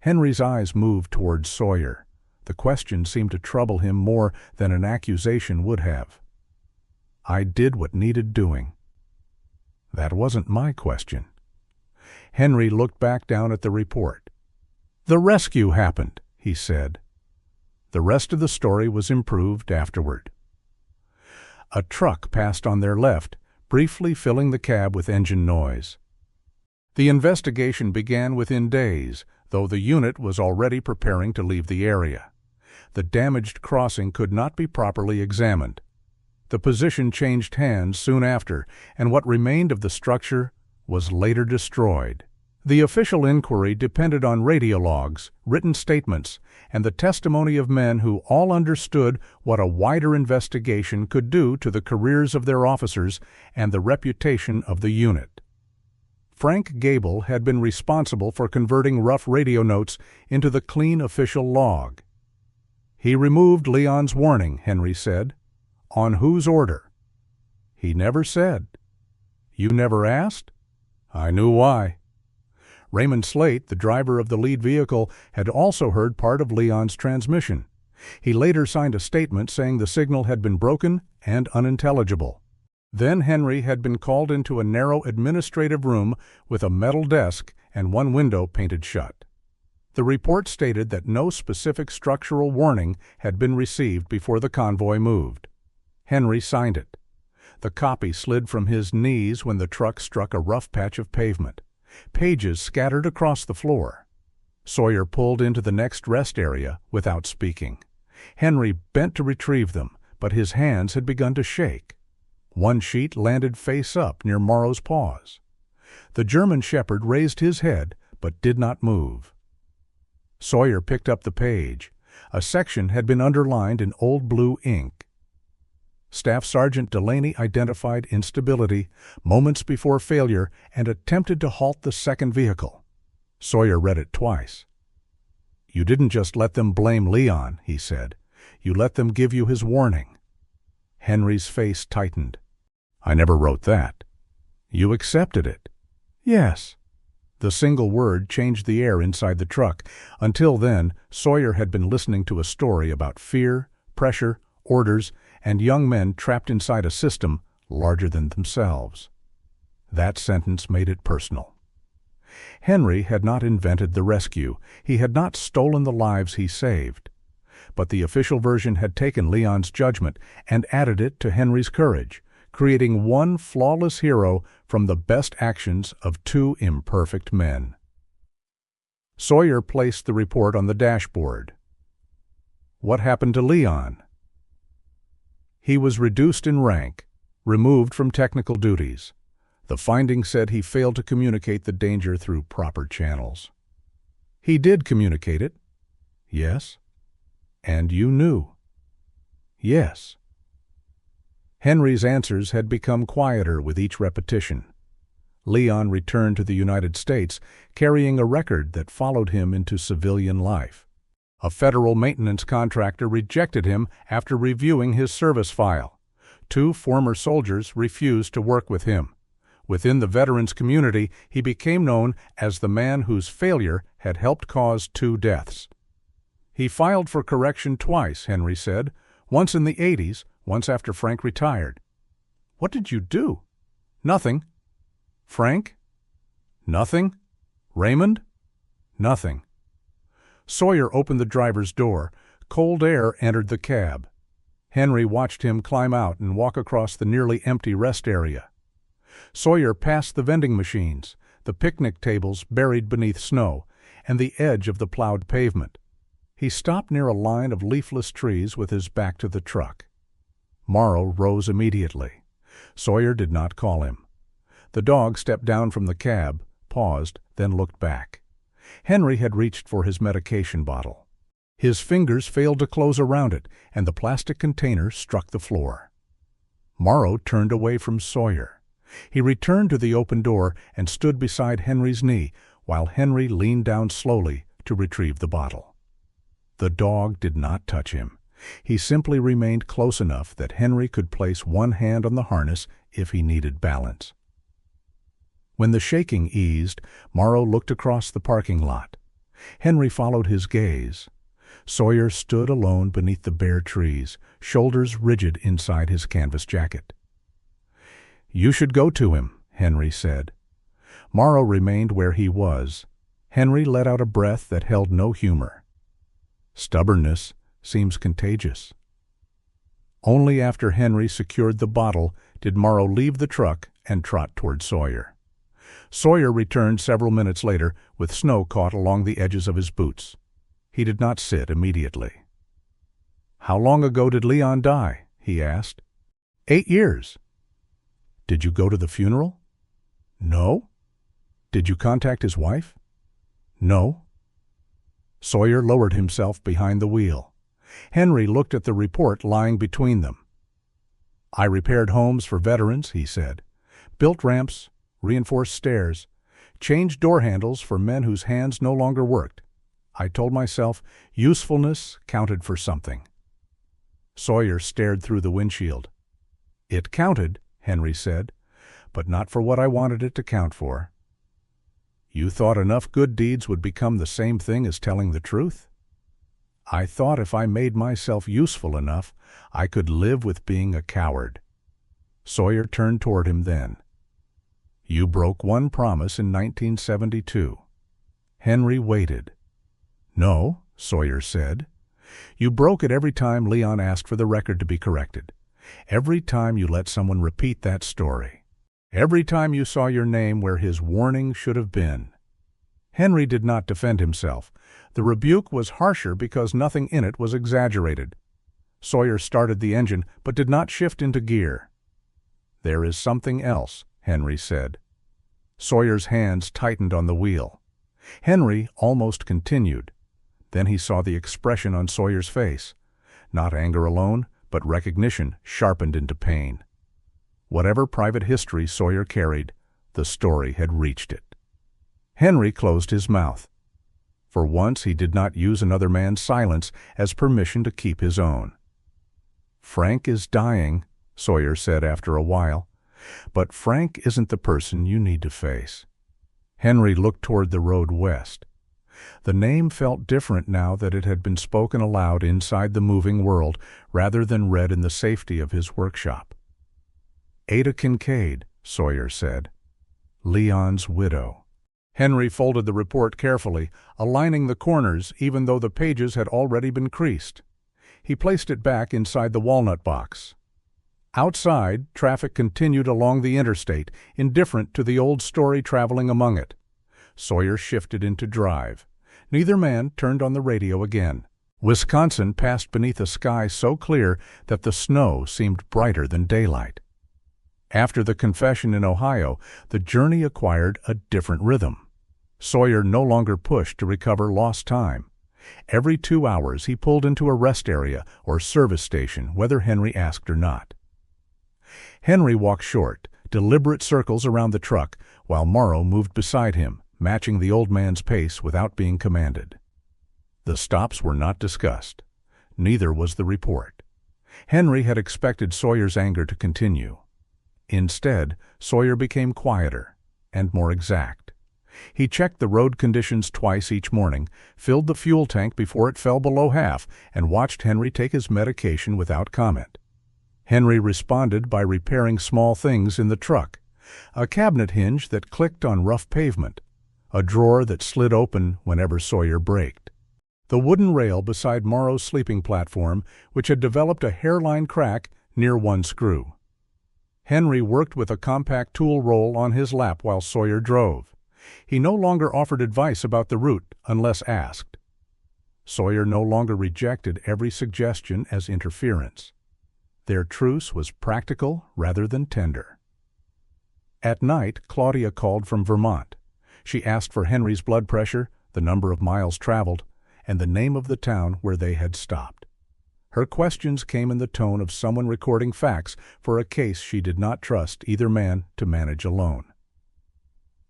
[SPEAKER 1] Henry's eyes moved toward Sawyer. The question seemed to trouble him more than an accusation would have. "I did what needed doing." "That wasn't my question." Henry looked back down at the report. "The rescue happened," he said. The rest of the story was improved afterward. A truck passed on their left, briefly filling the cab with engine noise. The investigation began within days, though the unit was already preparing to leave the area. The damaged crossing could not be properly examined. The position changed hands soon after, and what remained of the structure was later destroyed. The official inquiry depended on radio logs, written statements, and the testimony of men who all understood what a wider investigation could do to the careers of their officers and the reputation of the unit. Frank Gable had been responsible for converting rough radio notes into the clean official log. "He removed Leon's warning," Henry said. "On whose order?" "He never said." "You never asked?" "I knew why." Raymond Slate, the driver of the lead vehicle, had also heard part of Leon's transmission. He later signed a statement saying the signal had been broken and unintelligible. Then Henry had been called into a narrow administrative room with a metal desk and one window painted shut. The report stated that no specific structural warning had been received before the convoy moved. Henry signed it. The copy slid from his knees when the truck struck a rough patch of pavement. Pages scattered across the floor. Sawyer pulled into the next rest area without speaking. Henry bent to retrieve them, but his hands had begun to shake. One sheet landed face up near Morrow's paws. The German shepherd raised his head, but did not move. Sawyer picked up the page. A section had been underlined in old blue ink. Staff Sergeant Delaney identified instability, moments before failure, and attempted to halt the second vehicle. Sawyer read it twice. "You didn't just let them blame Leon," he said. "You let them give you his warning." Henry's face tightened. "I never wrote that." "You accepted it." "Yes." The single word changed the air inside the truck. Until then, Sawyer had been listening to a story about fear, pressure, orders, and young men trapped inside a system larger than themselves. That sentence made it personal. Henry had not invented the rescue. He had not stolen the lives he saved. But the official version had taken Leon's judgment and added it to Henry's courage, creating one flawless hero from the best actions of two imperfect men. Sawyer placed the report on the dashboard. What happened to Leon? He was reduced in rank, removed from technical duties. The finding said he failed to communicate the danger through proper channels. He did communicate it. Yes. And you knew. Yes. Henry's answers had become quieter with each repetition. Leon returned to the United States, carrying a record that followed him into civilian life. A federal maintenance contractor rejected him after reviewing his service file. 2 former soldiers refused to work with him. Within the veterans community, he became known as the man whose failure had helped cause 2 deaths. He filed for correction twice, Henry said, once in the 80s, once after Frank retired. What did you do? Nothing. Frank? Nothing. Raymond? Nothing. Sawyer opened the driver's door. Cold air entered the cab. Henry watched him climb out and walk across the nearly empty rest area. Sawyer passed the vending machines, the picnic tables buried beneath snow, and the edge of the plowed pavement. He stopped near a line of leafless trees with his back to the truck. Morrow rose immediately. Sawyer did not call him. The dog stepped down from the cab, paused, then looked back. Henry had reached for his medication bottle. His fingers failed to close around it, and the plastic container struck the floor. Morrow turned away from Sawyer. He returned to the open door and stood beside Henry's knee, while Henry leaned down slowly to retrieve the bottle. The dog did not touch him. He simply remained close enough that Henry could place one hand on the harness if he needed balance. When the shaking eased, Morrow looked across the parking lot. Henry followed his gaze. Sawyer stood alone beneath the bare trees, shoulders rigid inside his canvas jacket. "You should go to him," Henry said. Morrow remained where he was. Henry let out a breath that held no humor. Stubbornness seems contagious. Only after Henry secured the bottle did Morrow leave the truck and trot toward Sawyer. Sawyer returned several minutes later with snow caught along the edges of his boots. He did not sit immediately. "How long ago did Leon die?" he asked. 8 years. "Did you go to the funeral?" "No." "Did you contact his wife?" "No." Sawyer lowered himself behind the wheel. Henry looked at the report lying between them. "I repaired homes for veterans," he said. "Built ramps, reinforced stairs, changed door handles for men whose hands no longer worked. I told myself usefulness counted for something." Sawyer stared through the windshield. "It counted," Henry said, "but not for what I wanted it to count for." "You thought enough good deeds would become the same thing as telling the truth?" "I thought if I made myself useful enough, I could live with being a coward." Sawyer turned toward him then. "You broke one promise in 1972. Henry waited. "No," Sawyer said. "You broke it every time Leon asked for the record to be corrected. Every time you let someone repeat that story. Every time you saw your name where his warning should have been." Henry did not defend himself. The rebuke was harsher because nothing in it was exaggerated. Sawyer started the engine, but did not shift into gear. "There is something else," Henry said. Sawyer's hands tightened on the wheel. Henry almost continued. Then he saw the expression on Sawyer's face. Not anger alone, but recognition sharpened into pain. Whatever private history Sawyer carried, the story had reached it. Henry closed his mouth. For once he did not use another man's silence as permission to keep his own. "Frank is dying," Sawyer said after a while, "but Frank isn't the person you need to face." Henry looked toward the road west. The name felt different now that it had been spoken aloud inside the moving world rather than read in the safety of his workshop. "Ada Kincaid," Sawyer said. "Leon's widow." Henry folded the report carefully, aligning the corners even though the pages had already been creased. He placed it back inside the walnut box. Outside, traffic continued along the interstate, indifferent to the old story traveling among it. Sawyer shifted into drive. Neither man turned on the radio again. Wisconsin passed beneath a sky so clear that the snow seemed brighter than daylight. After the confession in Ohio, the journey acquired a different rhythm. Sawyer no longer pushed to recover lost time. Every 2 hours he pulled into a rest area or service station, whether Henry asked or not. Henry walked short, deliberate circles around the truck, while Morrow moved beside him, matching the old man's pace without being commanded. The stops were not discussed. Neither was the report. Henry had expected Sawyer's anger to continue. Instead, Sawyer became quieter and more exact. He checked the road conditions twice each morning, filled the fuel tank before it fell below half, and watched Henry take his medication without comment. Henry responded by repairing small things in the truck: a cabinet hinge that clicked on rough pavement, a drawer that slid open whenever Sawyer braked, the wooden rail beside Morrow's sleeping platform, which had developed a hairline crack near one screw. Henry worked with a compact tool roll on his lap while Sawyer drove. He no longer offered advice about the route unless asked. Sawyer no longer rejected every suggestion as interference. Their truce was practical rather than tender. At night, Claudia called from Vermont. She asked for Henry's blood pressure, the number of miles traveled, and the name of the town where they had stopped. Her questions came in the tone of someone recording facts for a case she did not trust either man to manage alone.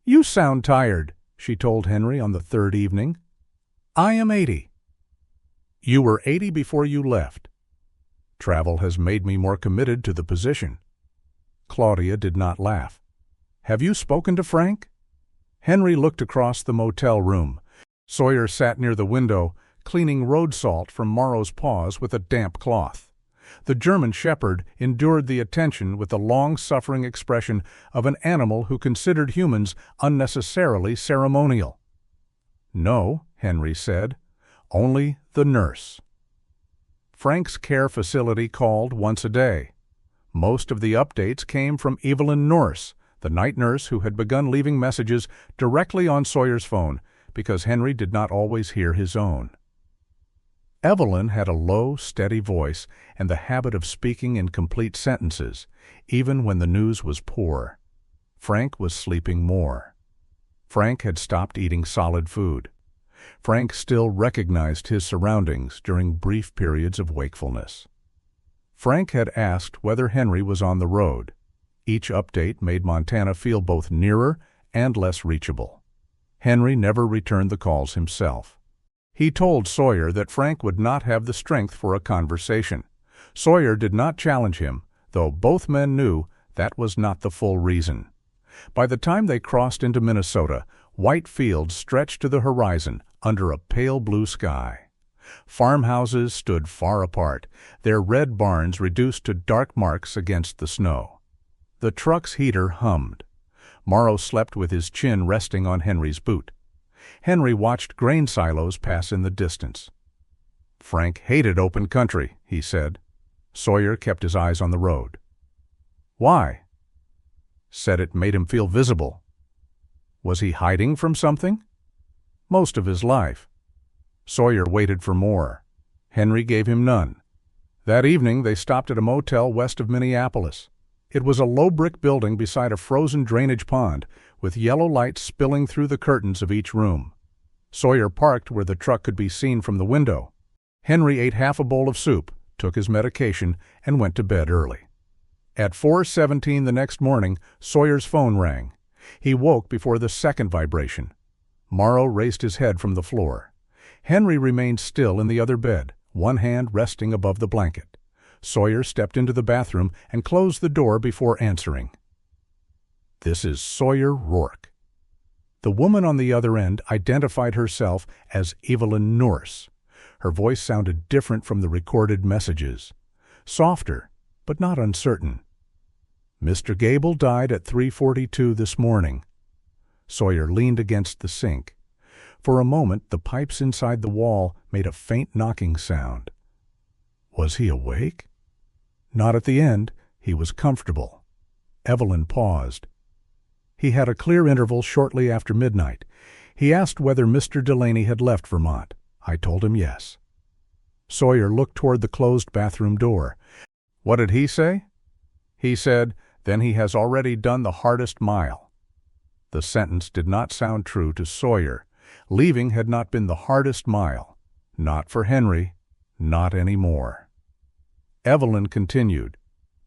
[SPEAKER 1] "You sound tired," she told Henry on the third evening. "I am 80. "You were 80 before you left." "Travel has made me more committed to the position." Claudia did not laugh. "Have you spoken to Frank?" Henry looked across the motel room. Sawyer sat near the window, cleaning road salt from Morrow's paws with a damp cloth. The German shepherd endured the attention with the long-suffering expression of an animal who considered humans unnecessarily ceremonial. "No," Henry said, "only the nurse." Frank's care facility called once a day. Most of the updates came from Evelyn Norse, the night nurse who had begun leaving messages directly on Sawyer's phone because Henry did not always hear his own. Evelyn had a low, steady voice and the habit of speaking in complete sentences, even when the news was poor. Frank was sleeping more. Frank had stopped eating solid food. Frank still recognized his surroundings during brief periods of wakefulness. Frank had asked whether Henry was on the road. Each update made Montana feel both nearer and less reachable. Henry never returned the calls himself. He told Sawyer that Frank would not have the strength for a conversation. Sawyer did not challenge him, though both men knew that was not the full reason. By the time they crossed into Minnesota, white fields stretched to the horizon under a pale blue sky. Farmhouses stood far apart, their red barns reduced to dark marks against the snow. The truck's heater hummed. Morrow slept with his chin resting on Henry's boot. Henry watched grain silos pass in the distance. "Frank hated open country," he said. Sawyer kept his eyes on the road. "Why?" "Said it made him feel visible." "Was he hiding from something?" "Most of his life." Sawyer waited for more. Henry gave him none. That evening they stopped at a motel west of Minneapolis. It was a low brick building beside a frozen drainage pond, with yellow light spilling through the curtains of each room. Sawyer parked where the truck could be seen from the window. Henry ate half a bowl of soup, took his medication, and went to bed early. At 4:17 the next morning, Sawyer's phone rang. He woke before the second vibration. Morrow raised his head from the floor. Henry remained still in the other bed, one hand resting above the blanket. Sawyer stepped into the bathroom and closed the door before answering. "This is Sawyer Rourke." The woman on the other end identified herself as Evelyn Nourse. Her voice sounded different from the recorded messages. Softer, but not uncertain. "Mr. Gable died at 3:42 this morning." Sawyer leaned against the sink. For a moment, the pipes inside the wall made a faint knocking sound. Was he awake? Not at the end. He was comfortable. Evelyn paused. He had a clear interval shortly after midnight. He asked whether Mr. Delaney had left Vermont. I told him yes. Sawyer looked toward the closed bathroom door. "What did he say?" "He said, 'Then he has already done the hardest mile.'" The sentence did not sound true to Sawyer. Leaving had not been the hardest mile. Not for Henry. Not anymore. Evelyn continued.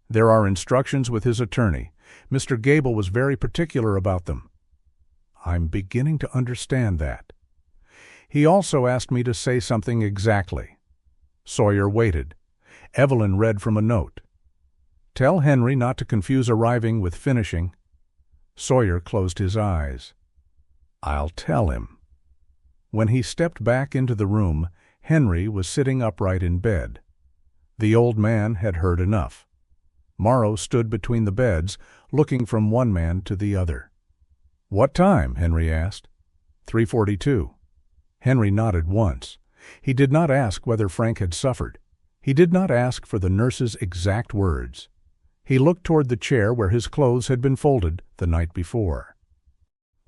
[SPEAKER 1] "There are instructions with his attorney. Mr. Gable was very particular about them." "I'm beginning to understand that." "He also asked me to say something exactly." Sawyer waited. Evelyn read from a note. "Tell Henry not to confuse arriving with finishing." Sawyer closed his eyes. "I'll tell him." When he stepped back into the room, Henry was sitting upright in bed. The old man had heard enough. Morrow stood between the beds, looking from one man to the other. "What time?" Henry asked. 3:42. Henry nodded once. He did not ask whether Frank had suffered. He did not ask for the nurse's exact words. He looked toward the chair where his clothes had been folded the night before.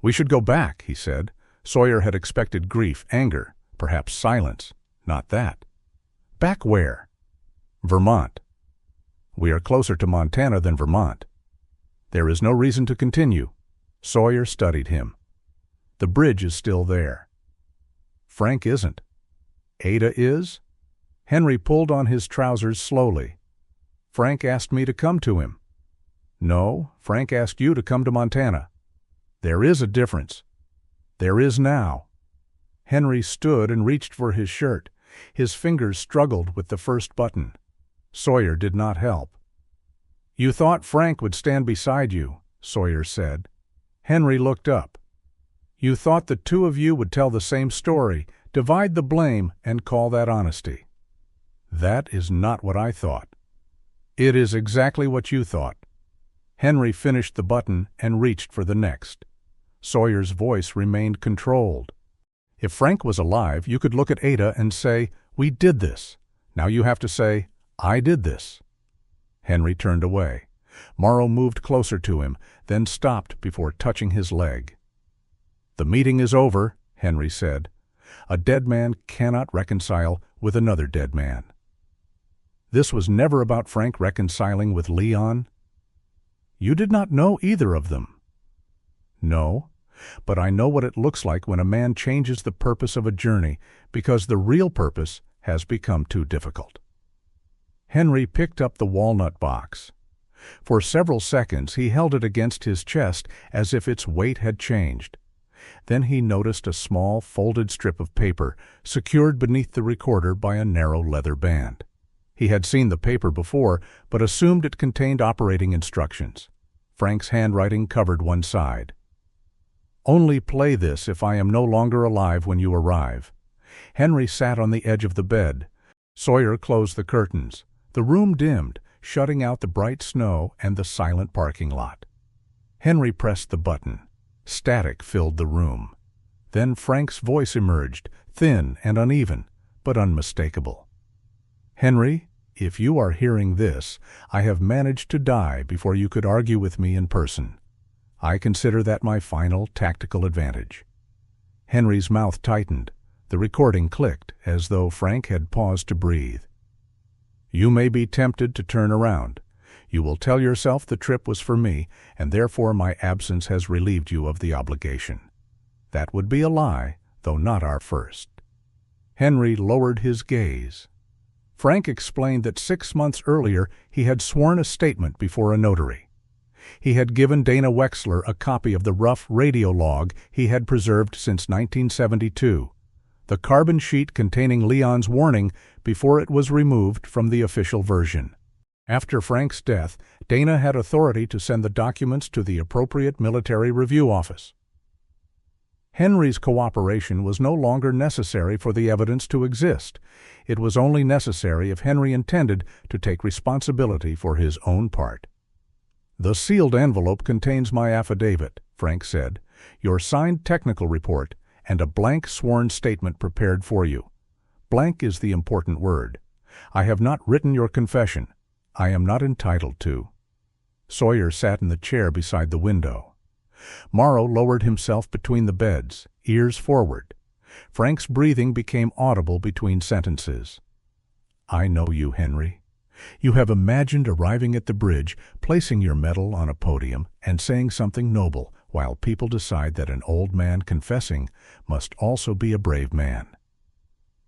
[SPEAKER 1] "We should go back," he said. Sawyer had expected grief, anger, perhaps silence. Not that. "Back where?" "Vermont." "We are closer to Montana than Vermont." "There is no reason to continue." Sawyer studied him. "The bridge is still there." "Frank isn't." "Ada is?" Henry pulled on his trousers slowly. "Frank asked me to come to him." "No, Frank asked you to come to Montana." "There is a difference." "There is now." Henry stood and reached for his shirt. His fingers struggled with the first button. Sawyer did not help. "You thought Frank would stand beside you," Sawyer said. Henry looked up. "You thought the two of you would tell the same story, divide the blame, and call that honesty." "That is not what I thought." "It is exactly what you thought." Henry finished the button and reached for the next. Sawyer's voice remained controlled. "If Frank was alive, you could look at Ada and say, 'We did this.' Now you have to say, 'I did this.'" Henry turned away. Morrow moved closer to him, then stopped before touching his leg. "The meeting is over," Henry said. "A dead man cannot reconcile with another dead man." This was never about Frank reconciling with Leon. "You did not know either of them." "No, but I know what it looks like when a man changes the purpose of a journey because the real purpose has become too difficult." Henry picked up the walnut box. For several seconds he held it against his chest as if its weight had changed. Then he noticed a small folded strip of paper secured beneath the recorder by a narrow leather band. He had seen the paper before, but assumed it contained operating instructions. Frank's handwriting covered one side. "Only play this if I am no longer alive when you arrive." Henry sat on the edge of the bed. Sawyer closed the curtains. The room dimmed, shutting out the bright snow and the silent parking lot. Henry pressed the button. Static filled the room. Then Frank's voice emerged, thin and uneven, but unmistakable. "Henry, if you are hearing this, I have managed to die before you could argue with me in person. I consider that my final tactical advantage." Henry's mouth tightened. The recording clicked, as though Frank had paused to breathe. "You may be tempted to turn around. You will tell yourself the trip was for me, and therefore my absence has relieved you of the obligation. That would be a lie, though not our first." Henry lowered his gaze. Frank explained that 6 months earlier he had sworn a statement before a notary. He had given Dana Wexler a copy of the rough radio log he had preserved since 1972, the carbon sheet containing Leon's warning before it was removed from the official version. After Frank's death, Dana had authority to send the documents to the appropriate military review office. Henry's cooperation was no longer necessary for the evidence to exist. It was only necessary if Henry intended to take responsibility for his own part. "The sealed envelope contains my affidavit," Frank said, "your signed technical report, and a blank sworn statement prepared for you. Blank is the important word. I have not written your confession. I am not entitled to." Sawyer sat in the chair beside the window. Morrow lowered himself between the beds, ears forward. Frank's breathing became audible between sentences. "I know you, Henry. You have imagined arriving at the bridge, placing your medal on a podium, and saying something noble, while people decide that an old man confessing must also be a brave man."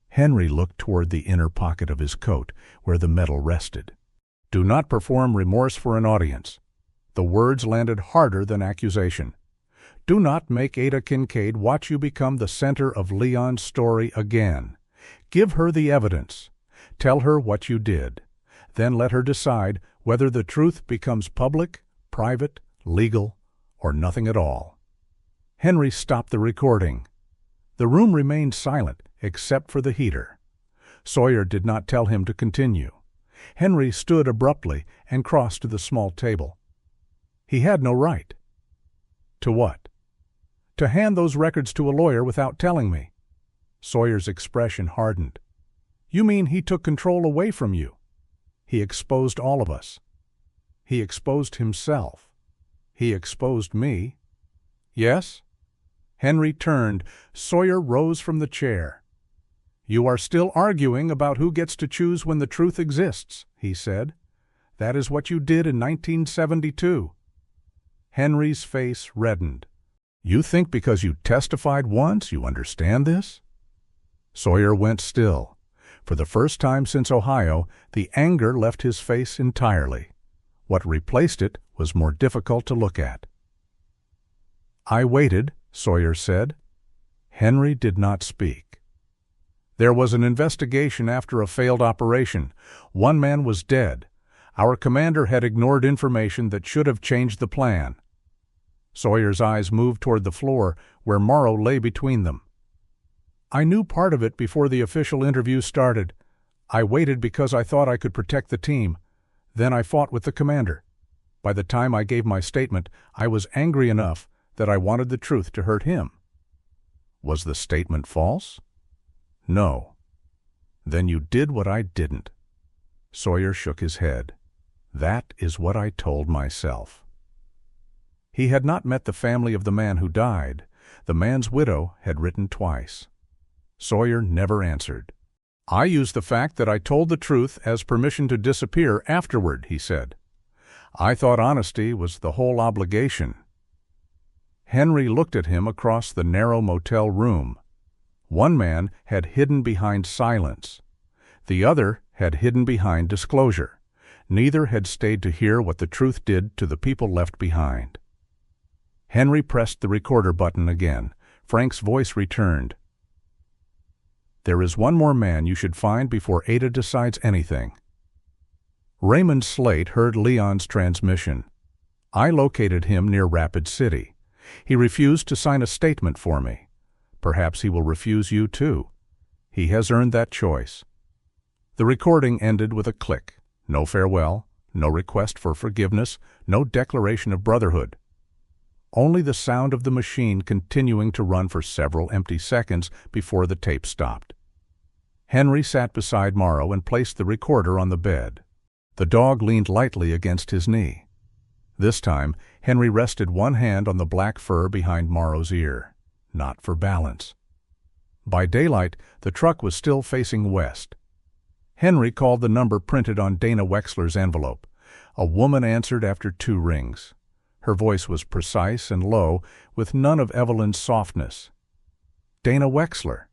[SPEAKER 1] Henry looked toward the inner pocket of his coat, where the medal rested. "Do not perform remorse for an audience." The words landed harder than accusation. "Do not make Ada Kincaid watch you become the center of Leon's story again. Give her the evidence. Tell her what you did. Then let her decide whether the truth becomes public, private, legal, or nothing at all." Henry stopped the recording. The room remained silent, except for the heater. Sawyer did not tell him to continue. Henry stood abruptly and crossed to the small table. He had no right. To what? To hand those records to a lawyer without telling me. Sawyer's expression hardened. "You mean he took control away from you? He exposed all of us. He exposed himself. He exposed me." "Yes?" Henry turned. Sawyer rose from the chair. "You are still arguing about who gets to choose when the truth exists," he said. "That is what you did in 1972. Henry's face reddened. "You think because you testified once you understand this?" Sawyer went still. For the first time since Ohio, the anger left his face entirely. What replaced it was more difficult to look at. "I waited," Sawyer said. Henry did not speak. "There was an investigation after a failed operation. One man was dead. Our commander had ignored information that should have changed the plan." Sawyer's eyes moved toward the floor, where Morrow lay between them. "I knew part of it before the official interview started. I waited because I thought I could protect the team. Then I fought with the commander. By the time I gave my statement, I was angry enough that I wanted the truth to hurt him." "Was the statement false?" "No." "Then you did what I didn't." Sawyer shook his head. "That is what I told myself." He had not met the family of the man who died. The man's widow had written twice. Sawyer never answered. "I used the fact that I told the truth as permission to disappear afterward," he said. "I thought honesty was the whole obligation." Henry looked at him across the narrow motel room. One man had hidden behind silence. The other had hidden behind disclosure. Neither had stayed to hear what the truth did to the people left behind. Henry pressed the recorder button again. Frank's voice returned. "There is one more man you should find before Ada decides anything." Raymond Slate heard Leon's transmission. "I located him near Rapid City. He refused to sign a statement for me. Perhaps he will refuse you too. He has earned that choice." The recording ended with a click. No farewell, no request for forgiveness, no declaration of brotherhood. only the sound of the machine continuing to run for several empty seconds before the tape stopped. Henry sat beside Morrow and placed the recorder on the bed. The dog leaned lightly against his knee. This time, Henry rested one hand on the black fur behind Morrow's ear, not for balance. By daylight, the truck was still facing west. Henry called the number printed on Dana Wexler's envelope. A woman answered after 2 rings. Her voice was precise and low, with none of Evelyn's softness. "Dana Wexler.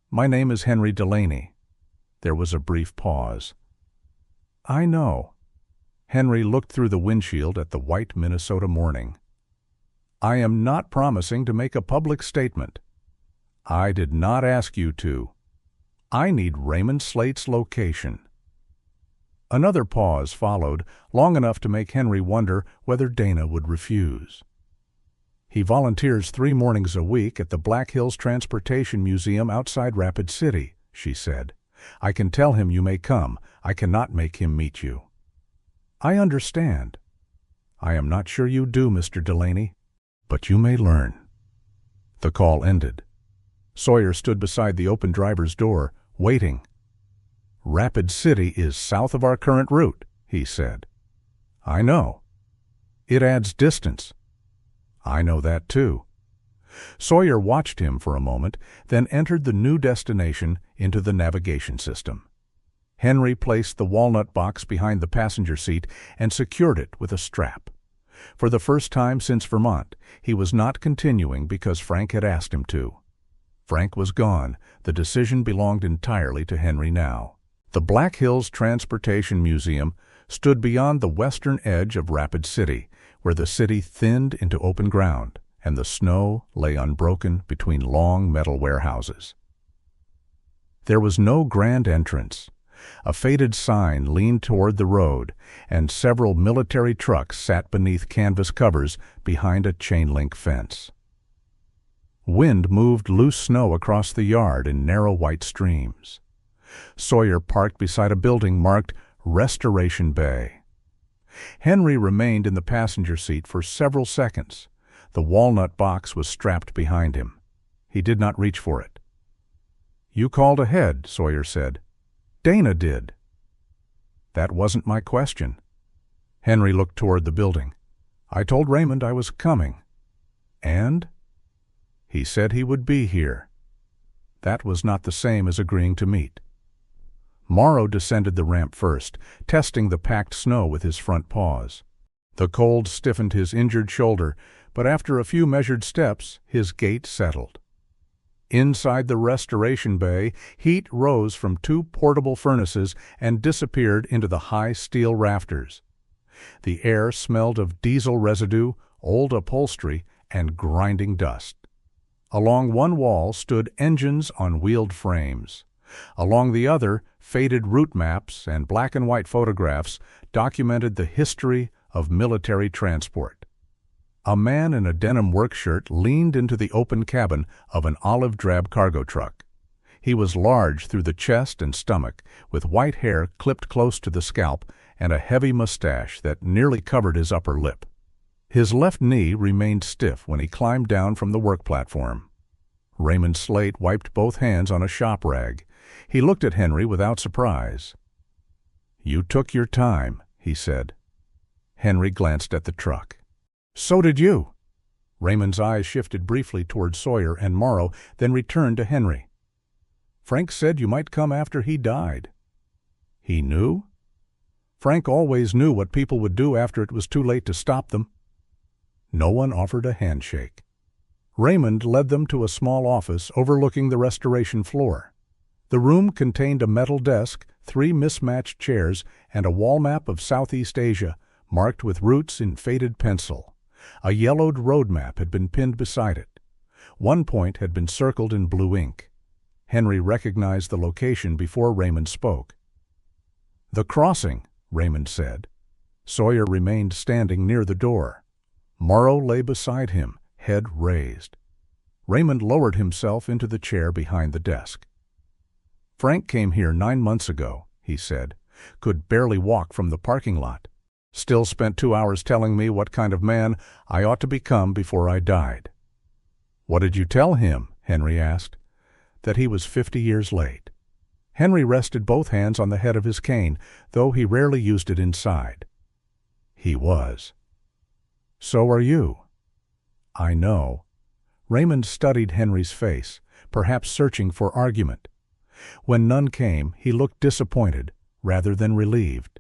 [SPEAKER 1] My name is Henry Delaney." There was a brief pause. "I know." Henry looked through the windshield at the white Minnesota morning. "I am not promising to make a public statement. I did not ask you to. I need Raymond Slate's location." Another pause followed, long enough to make Henry wonder whether Dana would refuse. "He volunteers 3 mornings a week at the Black Hills Transportation Museum outside Rapid City," she said. "I can tell him you may come. I cannot make him meet you." "I understand." "I am not sure you do, Mr. Delaney, but you may learn." The call ended. Sawyer stood beside the open driver's door, waiting. "Rapid City is south of our current route," he said. "I know." "It adds distance." "I know that too." Sawyer watched him for a moment, then entered the new destination into the navigation system. Henry placed the walnut box behind the passenger seat and secured it with a strap. For the first time since Vermont, he was not continuing because Frank had asked him to. Frank was gone. The decision belonged entirely to Henry now. The Black Hills Transportation Museum stood beyond the western edge of Rapid City, where the city thinned into open ground, and the snow lay unbroken between long metal warehouses. There was no grand entrance. A faded sign leaned toward the road, and several military trucks sat beneath canvas covers behind a chain-link fence. Wind moved loose snow across the yard in narrow white streams. Sawyer parked beside a building marked Restoration Bay. Henry remained in the passenger seat for several seconds. The walnut box was strapped behind him. He did not reach for it. "You called ahead," Sawyer said. "Dana did." "That wasn't my question." Henry looked toward the building. "I told Raymond I was coming." "And?" "He said he would be here." That was not the same as agreeing to meet. Morrow descended the ramp first, testing the packed snow with his front paws. The cold stiffened his injured shoulder, but after a few measured steps, his gait settled. Inside the Restoration Bay, heat rose from 2 portable furnaces and disappeared into the high steel rafters. The air smelled of diesel residue, old upholstery, and grinding dust. Along one wall stood engines on wheeled frames. Along the other, faded route maps and black-and-white photographs documented the history of military transport. A man in a denim work shirt leaned into the open cabin of an olive-drab cargo truck. He was large through the chest and stomach, with white hair clipped close to the scalp and a heavy mustache that nearly covered his upper lip. His left knee remained stiff when he climbed down from the work platform. Raymond Slate wiped both hands on a shop rag. He looked at Henry without surprise. "You took your time," he said. Henry glanced at the truck. "So did you." Raymond's eyes shifted briefly toward Sawyer and Morrow, then returned to Henry. "Frank said you might come after he died." "He knew?" "Frank always knew what people would do after it was too late to stop them." No one offered a handshake. Raymond led them to a small office overlooking the restoration floor. The room contained a metal desk, 3 mismatched chairs, and a wall map of Southeast Asia, marked with routes in faded pencil. A yellowed road map had been pinned beside it. One point had been circled in blue ink. Henry recognized the location before Raymond spoke. "The crossing," Raymond said. Sawyer remained standing near the door. Morrow lay beside him, head raised. Raymond lowered himself into the chair behind the desk. "Frank came here 9 months ago," he said. "Could barely walk from the parking lot. Still spent 2 hours telling me what kind of man I ought to become before I died." "What did you tell him?" Henry asked. "That he was 50 years late." Henry rested both hands on the head of his cane, though he rarely used it inside. "He was." "So are you." "I know." Raymond studied Henry's face, perhaps searching for argument. When none came, he looked disappointed rather than relieved.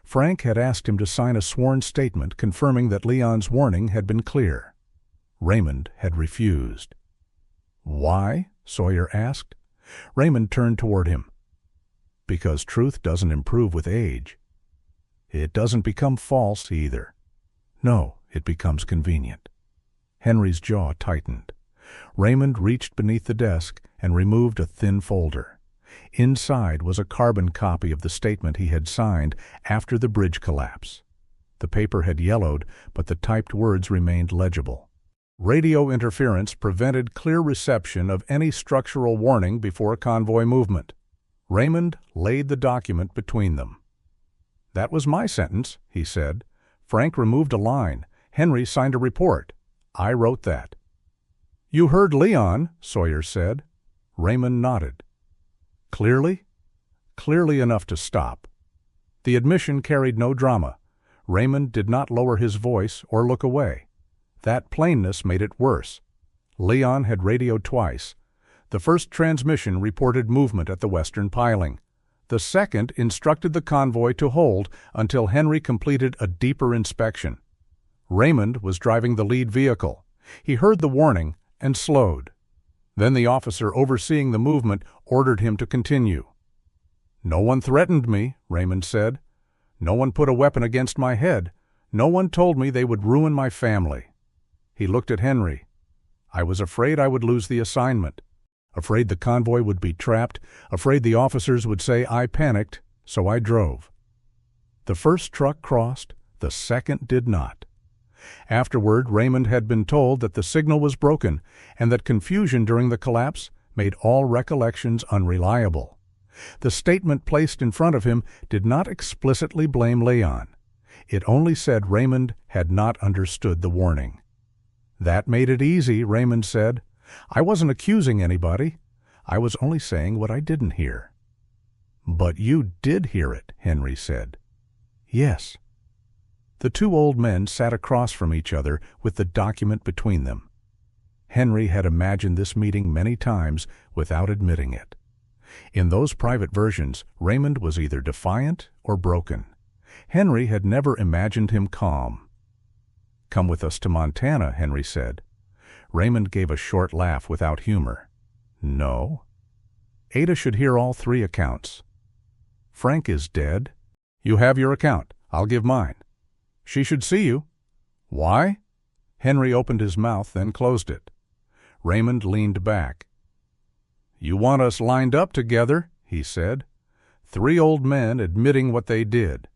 [SPEAKER 1] Frank had asked him to sign a sworn statement confirming that Leon's warning had been clear. Raymond had refused. "Why?" Sawyer asked. Raymond turned toward him. "Because truth doesn't improve with age. It doesn't become false either. No, it becomes convenient." Henry's jaw tightened. Raymond reached beneath the desk and removed a thin folder. Inside was a carbon copy of the statement he had signed after the bridge collapse. The paper had yellowed, but the typed words remained legible. Radio interference prevented clear reception of any structural warning before convoy movement. Raymond laid the document between them. "That was my sentence," he said. "Frank removed a line. Henry signed a report. I wrote that." "You heard Leon," Sawyer said. Raymond nodded. "Clearly?" "Clearly enough to stop." The admission carried no drama. Raymond did not lower his voice or look away. That plainness made it worse. Leon had radioed twice. The first transmission reported movement at the western piling. The second instructed the convoy to hold until Henry completed a deeper inspection. Raymond was driving the lead vehicle. He heard the warning and slowed. Then the officer overseeing the movement ordered him to continue. "No one threatened me," Raymond said. "No one put a weapon against my head. No one told me they would ruin my family." He looked at Henry. "I was afraid I would lose the assignment. Afraid the convoy would be trapped. Afraid the officers would say I panicked, so I drove." The first truck crossed. The second did not. Afterward, Raymond had been told that the signal was broken and that confusion during the collapse made all recollections unreliable. The statement placed in front of him did not explicitly blame Leon. It only said Raymond had not understood the warning. "That made it easy," Raymond said. "I wasn't accusing anybody. I was only saying what I didn't hear." "But you did hear it," Henry said. "Yes." The two old men sat across from each other with the document between them. Henry had imagined this meeting many times without admitting it. In those private versions, Raymond was either defiant or broken. Henry had never imagined him calm. "Come with us to Montana," Henry said. Raymond gave a short laugh without humor. "No." "Ada should hear all three accounts." "Frank is dead." "You have your account. I'll give mine." "She should see you." "Why?" Henry opened his mouth, then closed it. Raymond leaned back. "You want us lined up together," he said. "3 old men admitting what they did.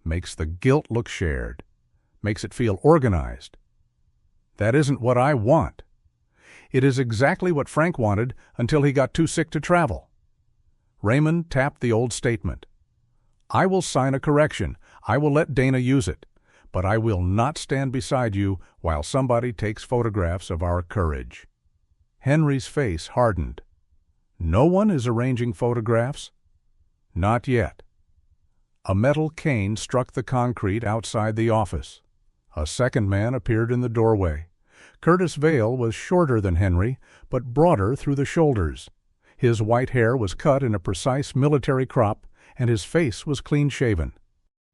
[SPEAKER 1] Makes the guilt look shared. Makes it feel organized. That isn't what I want. It is exactly what Frank wanted until he got too sick to travel." Raymond tapped the old statement. "I will sign a correction. I will let Dana use it. But I will not stand beside you while somebody takes photographs of our courage." Henry's face hardened. "No one is arranging photographs?" "Not yet." A metal cane struck the concrete outside the office. A second man appeared in the doorway. Curtis Vale was shorter than Henry, but broader through the shoulders. His white hair was cut in a precise military crop, and his face was clean-shaven.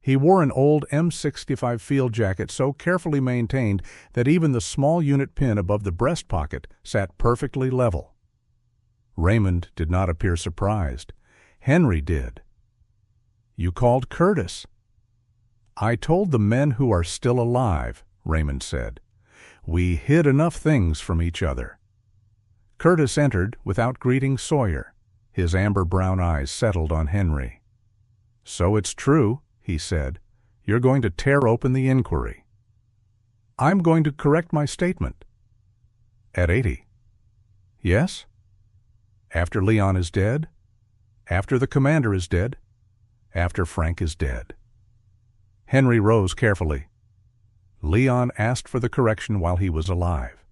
[SPEAKER 1] He wore an old M65 field jacket so carefully maintained that even the small unit pin above the breast pocket sat perfectly level. Raymond did not appear surprised. Henry did. "You called Curtis." "I told the men who are still alive," Raymond said. "We hid enough things from each other." Curtis entered without greeting Sawyer. His amber-brown eyes settled on Henry. "So it's true," he said. "You're going to tear open the inquiry." "I'm going to correct my statement." "At 80. "Yes?" "After Leon is dead? After the commander is dead? After Frank is dead." Henry rose carefully. Leon asked for the correction while he was alive.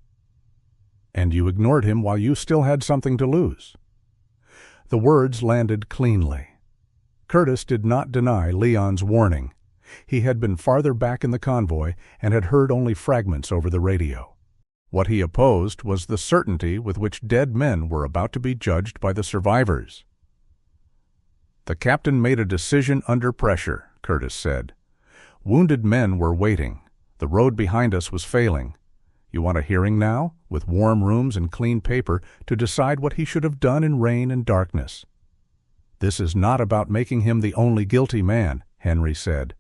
[SPEAKER 1] And you ignored him while you still had something to lose. The words landed cleanly. Curtis did not deny Leon's warning. He had been farther back in the convoy and had heard only fragments over the radio. What he opposed was the certainty with which dead men were about to be judged by the survivors. The captain made a decision under pressure, Curtis said. Wounded men were waiting. The road behind us was failing. You want a hearing now, with warm rooms and clean paper, to decide what he should have done in rain and darkness. This is not about making him the only guilty man, Henry said.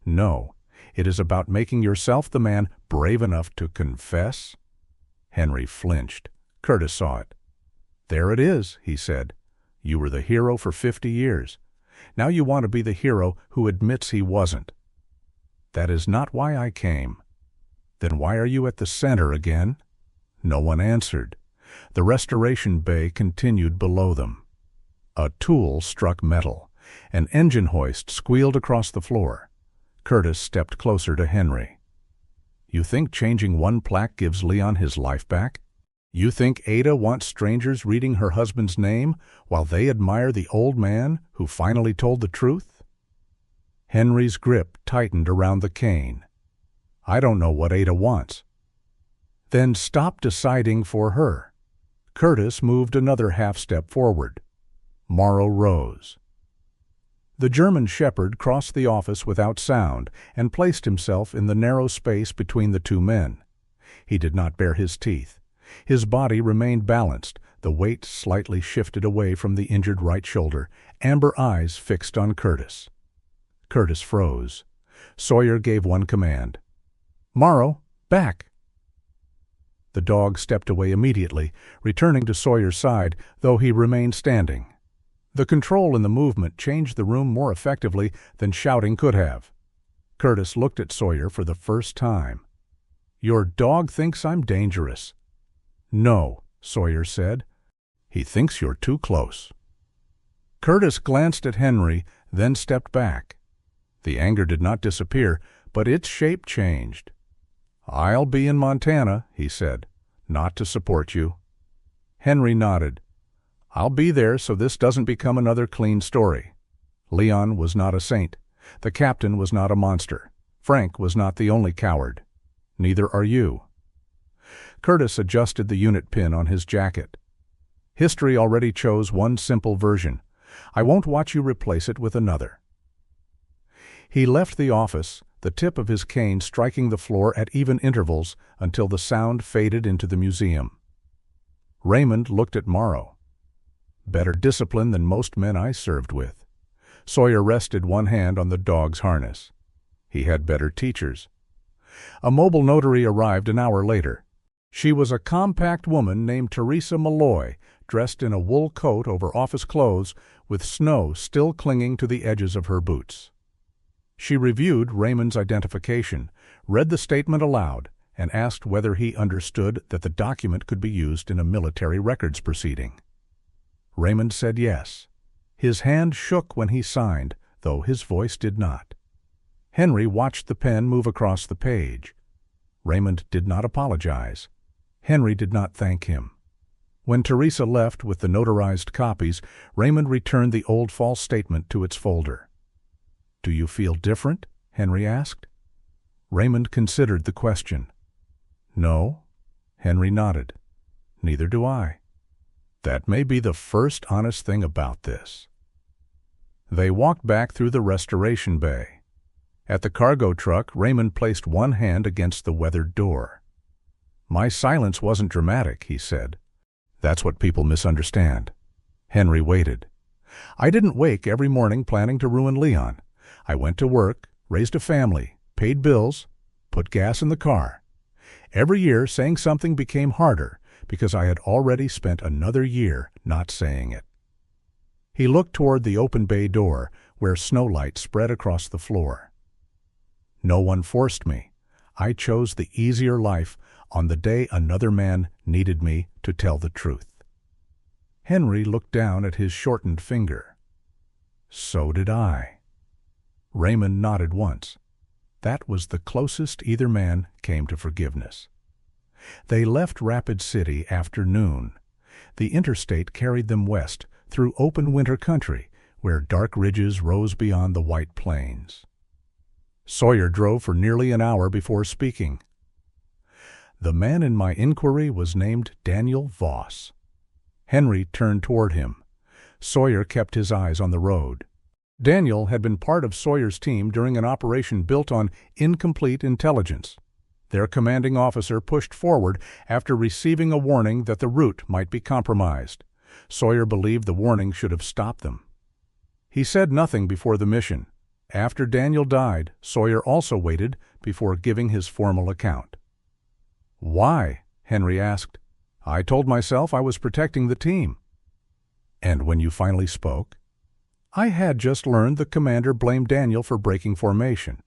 [SPEAKER 1] No, it is about making yourself the man brave enough to confess. Henry flinched. Curtis saw it. There it is, he said. You were the hero for 50 years. Now you want to be the hero who admits he wasn't. That is not why I came. Then why are you at the center again? No one answered. The restoration bay continued below them. A tool struck metal. An engine hoist squealed across the floor. Curtis stepped closer to Henry. You think changing one plaque gives Leon his life back? You think Ada wants strangers reading her husband's name while they admire the old man who finally told the truth? Henry's grip tightened around the cane. I don't know what Ada wants. Then stop deciding for her. Curtis moved another half-step forward. Morrow rose. The German shepherd crossed the office without sound and placed himself in the narrow space between the two men. He did not bare his teeth. His body remained balanced, the weight slightly shifted away from the injured right shoulder, amber eyes fixed on Curtis. Curtis froze. Sawyer gave one command. Morrow, back! The dog stepped away immediately, returning to Sawyer's side, though he remained standing. The control in the movement changed the room more effectively than shouting could have. Curtis looked at Sawyer for the first time. Your dog thinks I'm dangerous. No, Sawyer said. He thinks you're too close. Curtis glanced at Henry, then stepped back. The anger did not disappear, but its shape changed. I'll be in Montana, he said, not to support you. Henry nodded. I'll be there so this doesn't become another clean story. Leon was not a saint. The captain was not a monster. Frank was not the only coward. Neither are you. Curtis adjusted the unit pin on his jacket. History already chose one simple version. I won't watch you replace it with another. He left the office, the tip of his cane striking the floor at even intervals until the sound faded into the museum. Raymond looked at Morrow. Better discipline than most men I served with. Sawyer rested one hand on the dog's harness. He had better teachers. A mobile notary arrived an hour later. She was a compact woman named Teresa Malloy, dressed in a wool coat over office clothes, with snow still clinging to the edges of her boots. She reviewed Raymond's identification, read the statement aloud, and asked whether he understood that the document could be used in a military records proceeding. Raymond said yes. His hand shook when he signed, though his voice did not. Henry watched the pen move across the page. Raymond did not apologize. Henry did not thank him. When Teresa left with the notarized copies, Raymond returned the old false statement to its folder. Do you feel different? Henry asked. Raymond considered the question. No. Henry nodded. Neither do I. That may be the first honest thing about this. They walked back through the restoration bay. At the cargo truck, Raymond placed one hand against the weathered door. My silence wasn't dramatic, he said. That's what people misunderstand. Henry waited. I didn't wake every morning planning to ruin Leon. I went to work, raised a family, paid bills, put gas in the car. Every year saying something became harder because I had already spent another year not saying it. He looked toward the open bay door where snowlight spread across the floor. No one forced me. I chose the easier life on the day another man needed me to tell the truth. Henry looked down at his shortened finger. So did I. Raymond nodded once. That was the closest either man came to forgiveness. They left Rapid City after noon. The interstate carried them west through open winter country, where dark ridges rose beyond the white plains. Sawyer drove for nearly an hour before speaking. The man in my inquiry was named Daniel Voss. Henry turned toward him. Sawyer kept his eyes on the road. Daniel had been part of Sawyer's team during an operation built on incomplete intelligence. Their commanding officer pushed forward after receiving a warning that the route might be compromised. Sawyer believed the warning should have stopped them. He said nothing before the mission. After Daniel died, Sawyer also waited before giving his formal account. "Why?" Henry asked. "I told myself I was protecting the team." "And when you finally spoke?" "I had just learned the commander blamed Daniel for breaking formation."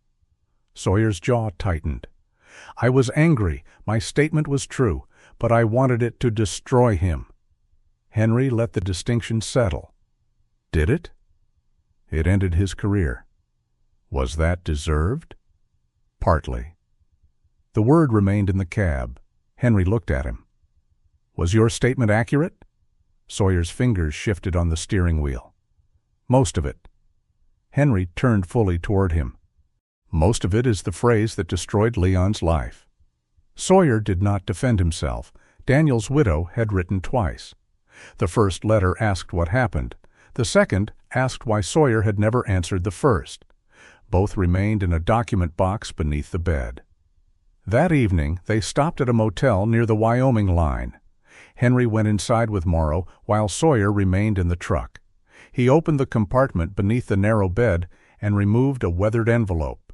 [SPEAKER 1] Sawyer's jaw tightened. "I was angry. My statement was true, but I wanted it to destroy him." Henry let the distinction settle. "Did it?" "It ended his career." "Was that deserved?" "Partly." The word remained in the cab. Henry looked at him. "Was your statement accurate?" Sawyer's fingers shifted on the steering wheel. "Most of it." Henry turned fully toward him. "Most of it is the phrase that destroyed Leon's life." Sawyer did not defend himself. Daniel's widow had written twice. The first letter asked what happened. The second asked why Sawyer had never answered the first. Both remained in a document box beneath the bed. That evening, they stopped at a motel near the Wyoming line. Henry went inside with Morrow while Sawyer remained in the truck. He opened the compartment beneath the narrow bed and removed a weathered envelope.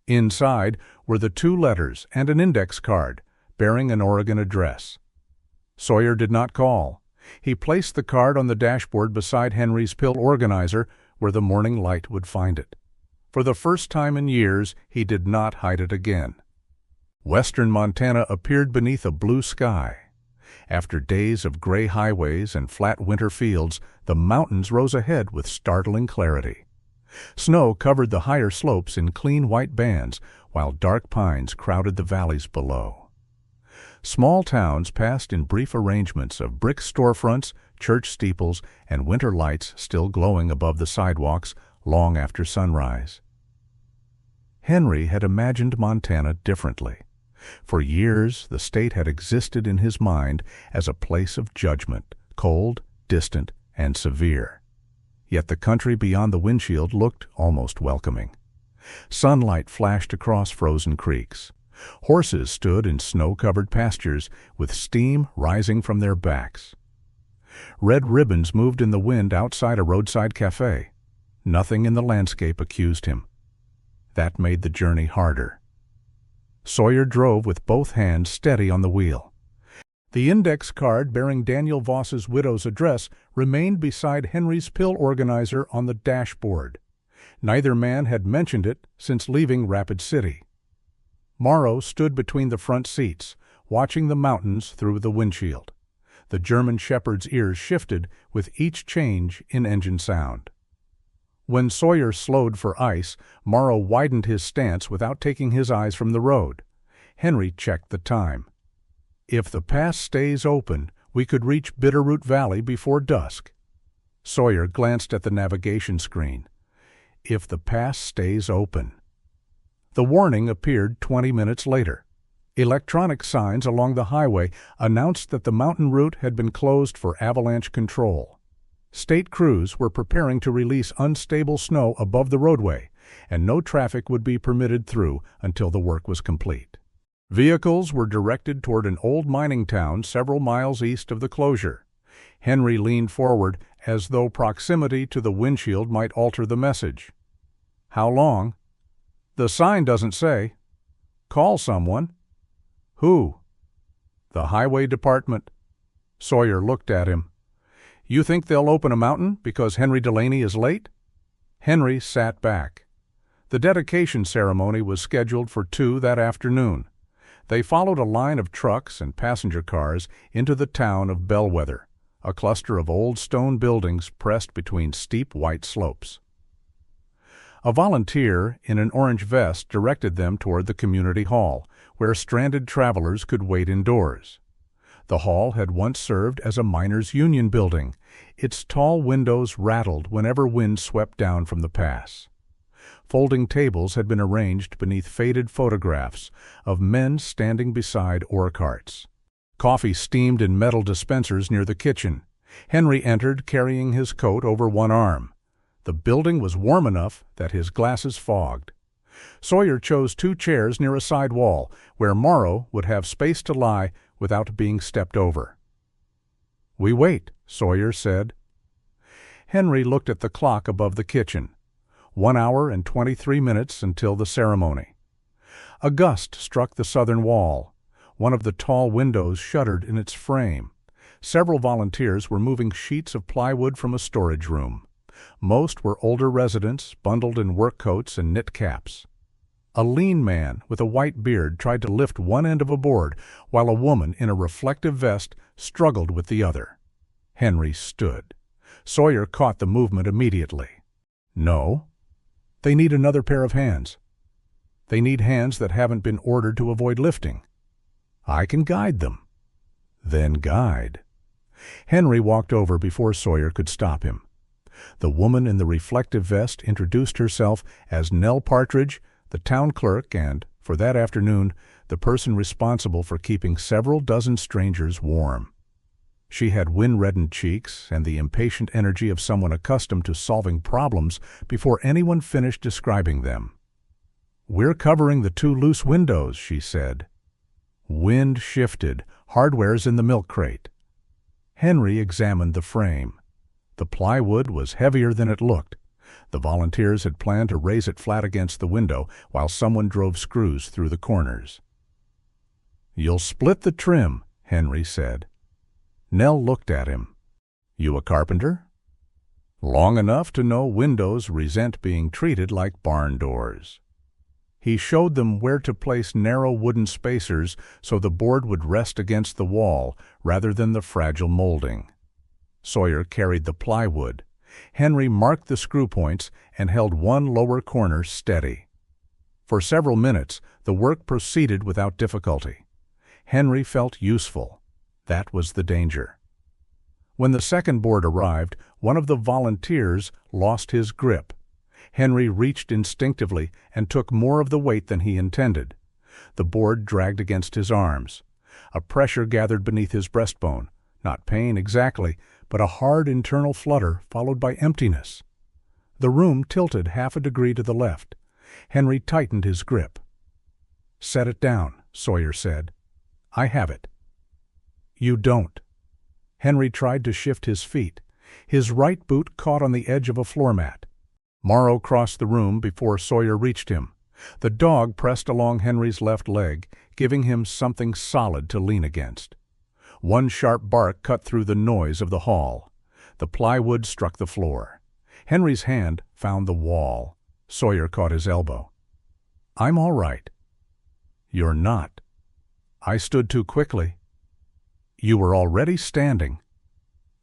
[SPEAKER 1] Inside were the 2 letters and an index card bearing an Oregon address. Sawyer did not call. He placed the card on the dashboard beside Henry's pill organizer where the morning light would find it. For the first time in years, he did not hide it again. Western Montana appeared beneath a blue sky. After days of gray highways and flat winter fields, the mountains rose ahead with startling clarity. Snow covered the higher slopes in clean white bands, while dark pines crowded the valleys below. Small towns passed in brief arrangements of brick storefronts, church steeples, and winter lights still glowing above the sidewalks long after sunrise. Henry had imagined Montana differently. For years, the state had existed in his mind as a place of judgment, cold, distant, and severe. Yet the country beyond the windshield looked almost welcoming. Sunlight flashed across frozen creeks. Horses stood in snow-covered pastures with steam rising from their backs. Red ribbons moved in the wind outside a roadside cafe. Nothing in the landscape accused him. That made the journey harder. Sawyer drove with both hands steady on the wheel. The index card bearing Daniel Voss's widow's address remained beside Henry's pill organizer on the dashboard. Neither man had mentioned it since leaving Rapid City. Morrow stood between the front seats, watching the mountains through the windshield. The German shepherd's ears shifted with each change in engine sound. When Sawyer slowed for ice, Morrow widened his stance without taking his eyes from the road. Henry checked the time. "If the pass stays open, we could reach Bitterroot Valley before dusk." Sawyer glanced at the navigation screen. "If the pass stays open." The warning appeared 20 minutes later. Electronic signs along the highway announced that the mountain route had been closed for avalanche control. State crews were preparing to release unstable snow above the roadway, and no traffic would be permitted through until the work was complete. Vehicles were directed toward an old mining town several miles east of the closure. Henry leaned forward as though proximity to the windshield might alter the message. "How long?" "The sign doesn't say." "Call someone." "Who?" "The highway department." Sawyer looked at him. "You think they'll open a mountain because Henry Delaney is late?" Henry sat back. The dedication ceremony was scheduled for 2 that afternoon. They followed a line of trucks and passenger cars into the town of Bellwether, a cluster of old stone buildings pressed between steep white slopes. A volunteer in an orange vest directed them toward the community hall, where stranded travelers could wait indoors. The hall had once served as a miners' union building. Its tall windows rattled whenever wind swept down from the pass. Folding tables had been arranged beneath faded photographs of men standing beside ore carts. Coffee steamed in metal dispensers near the kitchen. Henry entered carrying his coat over one arm. The building was warm enough that his glasses fogged. Sawyer chose 2 chairs near a side wall, where Morrow would have space to lie without being stepped over. "We wait," Sawyer said. Henry looked at the clock above the kitchen. 1 hour and 23 minutes until the ceremony. A gust struck the southern wall. One of the tall windows shuddered in its frame. Several volunteers were moving sheets of plywood from a storage room. Most were older residents, bundled in work coats and knit caps. A lean man with a white beard tried to lift one end of a board, while a woman in a reflective vest struggled with the other. Henry stood. Sawyer caught the movement immediately. "No. They need another pair of hands. They need hands that haven't been ordered to avoid lifting. I can guide them." "Then guide." Henry walked over before Sawyer could stop him. The woman in the reflective vest introduced herself as Nell Partridge, the town clerk and, for that afternoon, the person responsible for keeping several dozen strangers warm. She had wind-reddened cheeks and the impatient energy of someone accustomed to solving problems before anyone finished describing them. "We're covering the 2 loose windows," she said. Wind shifted. "Hardware's in the milk crate." Henry examined the frame. The plywood was heavier than it looked. The volunteers had planned to raise it flat against the window while someone drove screws through the corners. "You'll split the trim," Henry said. Nell looked at him. "You a carpenter?" "Long enough to know windows resent being treated like barn doors." He showed them where to place narrow wooden spacers so the board would rest against the wall rather than the fragile molding. Sawyer carried the plywood. Henry marked the screw points and held one lower corner steady. For several minutes, the work proceeded without difficulty. Henry felt useful. That was the danger. When the second board arrived, one of the volunteers lost his grip. Henry reached instinctively and took more of the weight than he intended. The board dragged against his arms. A pressure gathered beneath his breastbone. Not pain exactly, but a hard internal flutter followed by emptiness. The room tilted half a degree to the left. Henry tightened his grip. "Set it down," Sawyer said. "I have it." "You don't." Henry tried to shift his feet. His right boot caught on the edge of a floor mat. Morrow crossed the room before Sawyer reached him. The dog pressed along Henry's left leg, giving him something solid to lean against. One sharp bark cut through the noise of the hall. The plywood struck the floor. Henry's hand found the wall. Sawyer caught his elbow. "I'm all right." "You're not." "I stood too quickly." "You were already standing."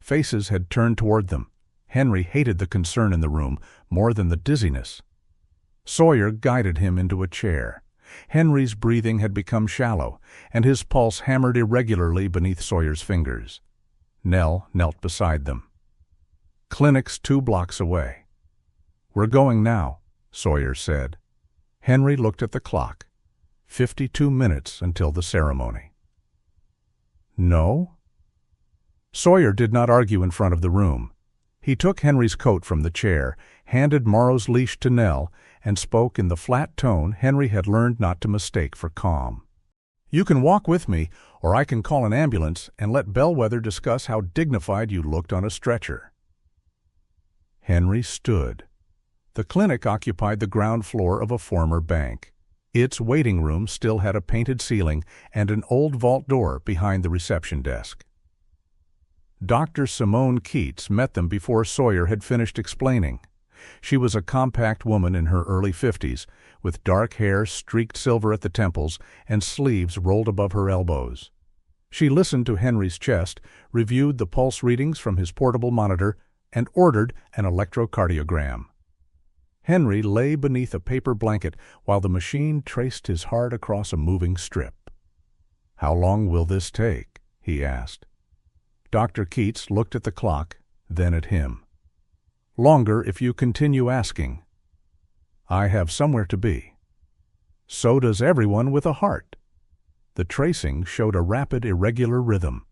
[SPEAKER 1] Faces had turned toward them. Henry hated the concern in the room more than the dizziness. Sawyer guided him into a chair. Henry's breathing had become shallow, and his pulse hammered irregularly beneath Sawyer's fingers. Nell knelt beside them. "Clinic's 2 blocks away." "We're going now," Sawyer said. Henry looked at the clock. 52 minutes until the ceremony. "No?" Sawyer did not argue in front of the room. He took Henry's coat from the chair, handed Morrow's leash to Nell, and spoke in the flat tone Henry had learned not to mistake for calm. "You can walk with me, or I can call an ambulance and let Bellwether discuss how dignified you looked on a stretcher." Henry stood. The clinic occupied the ground floor of a former bank. Its waiting room still had a painted ceiling and an old vault door behind the reception desk. Dr. Simone Keats met them before Sawyer had finished explaining. She was a compact woman in her early 50s, with dark hair streaked silver at the temples and sleeves rolled above her elbows. She listened to Henry's chest, reviewed the pulse readings from his portable monitor, and ordered an electrocardiogram. Henry lay beneath a paper blanket while the machine traced his heart across a moving strip. "How long will this take?" he asked. Dr. Keats looked at the clock, then at him. "Longer if you continue asking. I have somewhere to be. So does everyone with a heart." The tracing showed a rapid, irregular rhythm.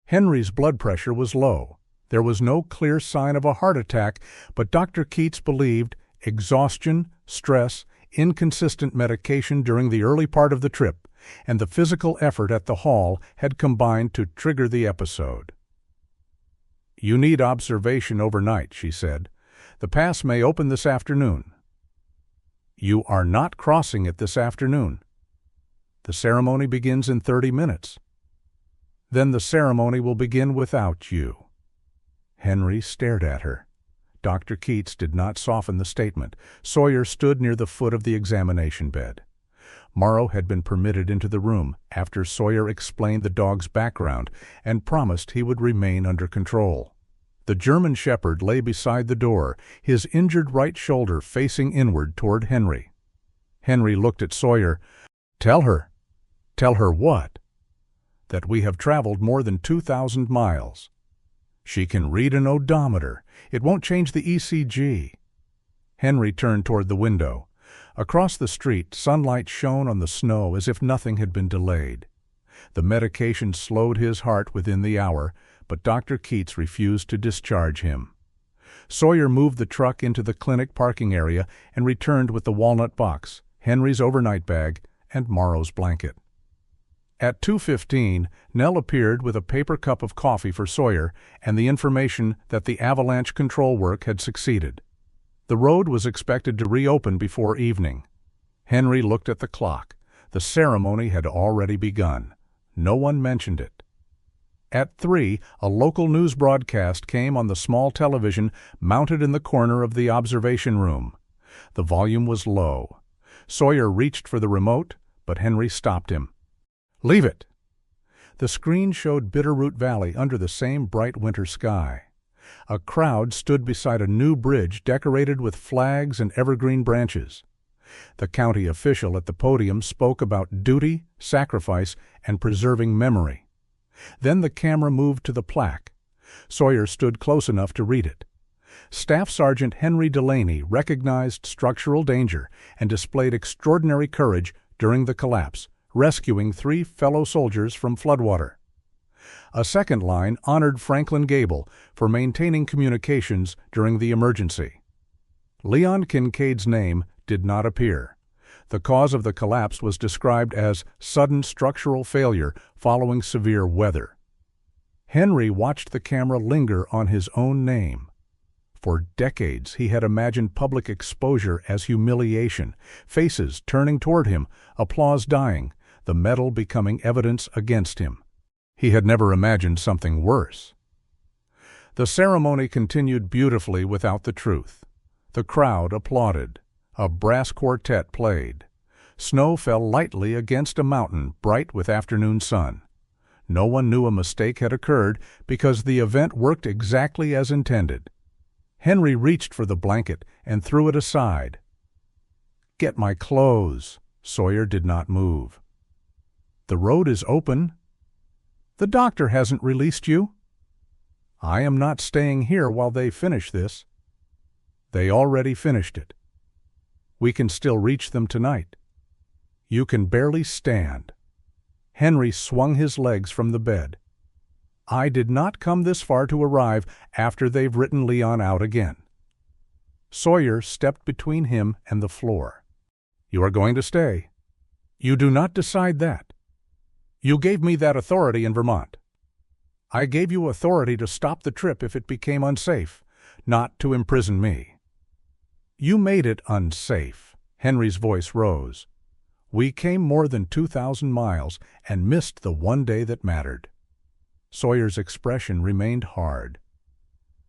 [SPEAKER 1] Henry's blood pressure was low. There was no clear sign of a heart attack, but Dr. Keats believed exhaustion, stress, inconsistent medication during the early part of the trip, and the physical effort at the hall had combined to trigger the episode. "You need observation overnight," she said. "The pass may open this afternoon." "You are not crossing it this afternoon. The ceremony begins in 30 minutes. Then the ceremony will begin without you." Henry stared at her. Dr. Keats did not soften the statement. Sawyer stood near the foot of the examination bed. Morrow had been permitted into the room after Sawyer explained the dog's background and promised he would remain under control. The German shepherd lay beside the door, his injured right shoulder facing inward toward Henry. Henry looked at Sawyer. "Tell her." "Tell her what?" "That we have traveled more than 2,000 miles. She can read an odometer. It won't change the ECG." Henry turned toward the window. Across the street, sunlight shone on the snow as if nothing had been delayed. The medication slowed his heart within the hour, but Dr. Keats refused to discharge him. Sawyer moved the truck into the clinic parking area and returned with the walnut box, Henry's overnight bag, and Morrow's blanket. At 2:15, Nell appeared with a paper cup of coffee for Sawyer and the information that the avalanche control work had succeeded. The road was expected to reopen before evening. Henry looked at the clock. The ceremony had already begun. No one mentioned it. At 3, a local news broadcast came on the small television mounted in the corner of the observation room. The volume was low. Sawyer reached for the remote, but Henry stopped him. "Leave it." The screen showed Bitterroot Valley under the same bright winter sky. A crowd stood beside a new bridge decorated with flags and evergreen branches. The county official at the podium spoke about duty, sacrifice, and preserving memory. Then the camera moved to the plaque. Sawyer stood close enough to read it. Staff Sergeant Henry Delaney recognized structural danger and displayed extraordinary courage during the collapse, rescuing 3 fellow soldiers from floodwater. A second line honored Franklin Gable for maintaining communications during the emergency. Leon Kincaid's name did not appear. The cause of the collapse was described as sudden structural failure following severe weather. Henry watched the camera linger on his own name. For decades he had imagined public exposure as humiliation, faces turning toward him, applause dying, the medal becoming evidence against him. He had never imagined something worse. The ceremony continued beautifully without the truth. The crowd applauded. A brass quartet played. Snow fell lightly against a mountain bright with afternoon sun. No one knew a mistake had occurred because the event worked exactly as intended. Henry reached for the blanket and threw it aside. "Get my clothes." Sawyer did not move. "The road is open." "The doctor hasn't released you." "I am not staying here while they finish this." "They already finished it." "We can still reach them tonight." "You can barely stand." Henry swung his legs from the bed. "I did not come this far to arrive after they've written Leon out again." Sawyer stepped between him and the floor. "You are going to stay." "You do not decide that. You gave me that authority in Vermont. I gave you authority to stop the trip if it became unsafe, not to imprison me." "You made it unsafe." Henry's voice rose. "We came more than 2,000 miles and missed the one day that mattered." Sawyer's expression remained hard.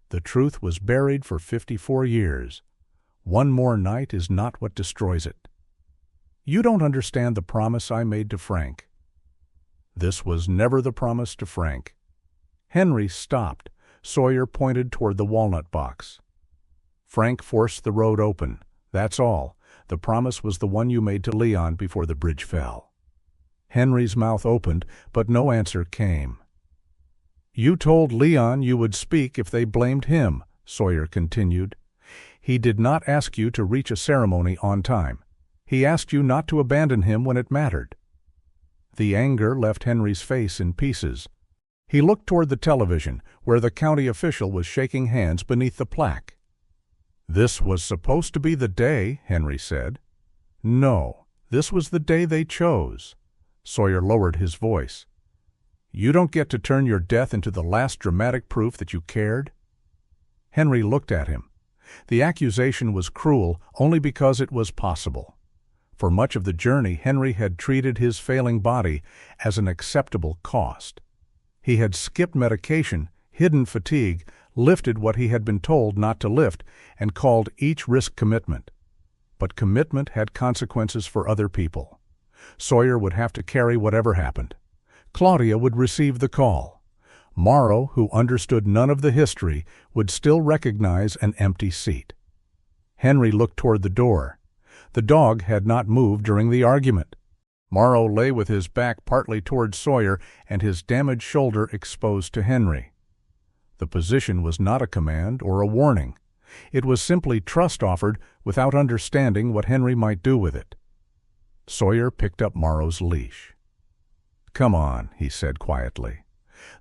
[SPEAKER 1] The truth was buried for 54 years. One more night is not what destroys it. "You don't understand the promise I made to Frank." This was never the promise to Frank. Henry stopped. Sawyer pointed toward the walnut box. "Frank forced the road open. That's all. The promise was the one you made to Leon before the bridge fell." Henry's mouth opened, but no answer came. "You told Leon you would speak if they blamed him," Sawyer continued. "He did not ask you to reach a ceremony on time. He asked you not to abandon him when it mattered." The anger left Henry's face in pieces. He looked toward the television, where the county official was shaking hands beneath the plaque. "This was supposed to be the day," Henry said. "No, this was the day they chose." Sawyer lowered his voice. "You don't get to turn your death into the last dramatic proof that you cared." Henry looked at him. The accusation was cruel only because it was possible. For much of the journey, Henry had treated his failing body as an acceptable cost. He had skipped medication, hidden fatigue, lifted what he had been told not to lift, and called each risk commitment. But commitment had consequences for other people. Sawyer would have to carry whatever happened. Claudia would receive the call. Morrow, who understood none of the history, would still recognize an empty seat. Henry looked toward the door. The dog had not moved during the argument. Morrow lay with his back partly toward Sawyer and his damaged shoulder exposed to Henry. The position was not a command or a warning. It was simply trust offered without understanding what Henry might do with it. Sawyer picked up Morrow's leash. "Come on," he said quietly.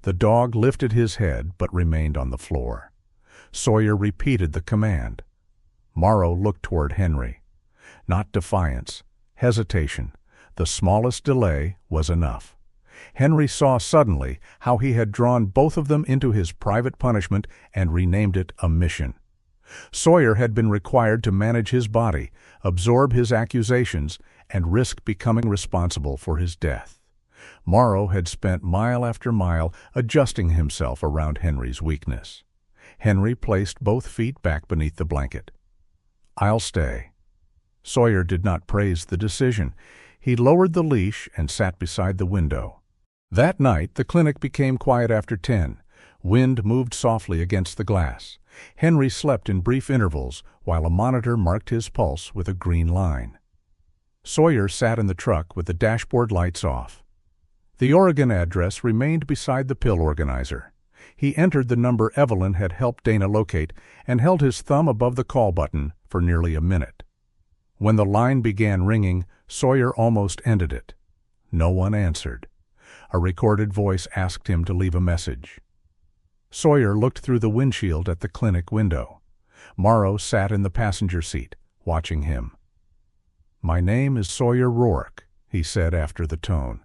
[SPEAKER 1] The dog lifted his head but remained on the floor. Sawyer repeated the command. Morrow looked toward Henry. Not defiance, hesitation. The smallest delay was enough. Henry saw suddenly how he had drawn both of them into his private punishment and renamed it a mission. Sawyer had been required to manage his body, absorb his accusations, and risk becoming responsible for his death. Morrow had spent mile after mile adjusting himself around Henry's weakness. Henry placed both feet back beneath the blanket. "I'll stay." Sawyer did not praise the decision. He lowered the leash and sat beside the window. That night, the clinic became quiet after 10. Wind moved softly against the glass. Henry slept in brief intervals while a monitor marked his pulse with a green line. Sawyer sat in the truck with the dashboard lights off. The Oregon address remained beside the pill organizer. He entered the number Evelyn had helped Dana locate and held his thumb above the call button for nearly a minute. When the line began ringing, Sawyer almost ended it. No one answered. A recorded voice asked him to leave a message. Sawyer looked through the windshield at the clinic window. Morrow sat in the passenger seat, watching him. "My name is Sawyer Rourke," he said after the tone.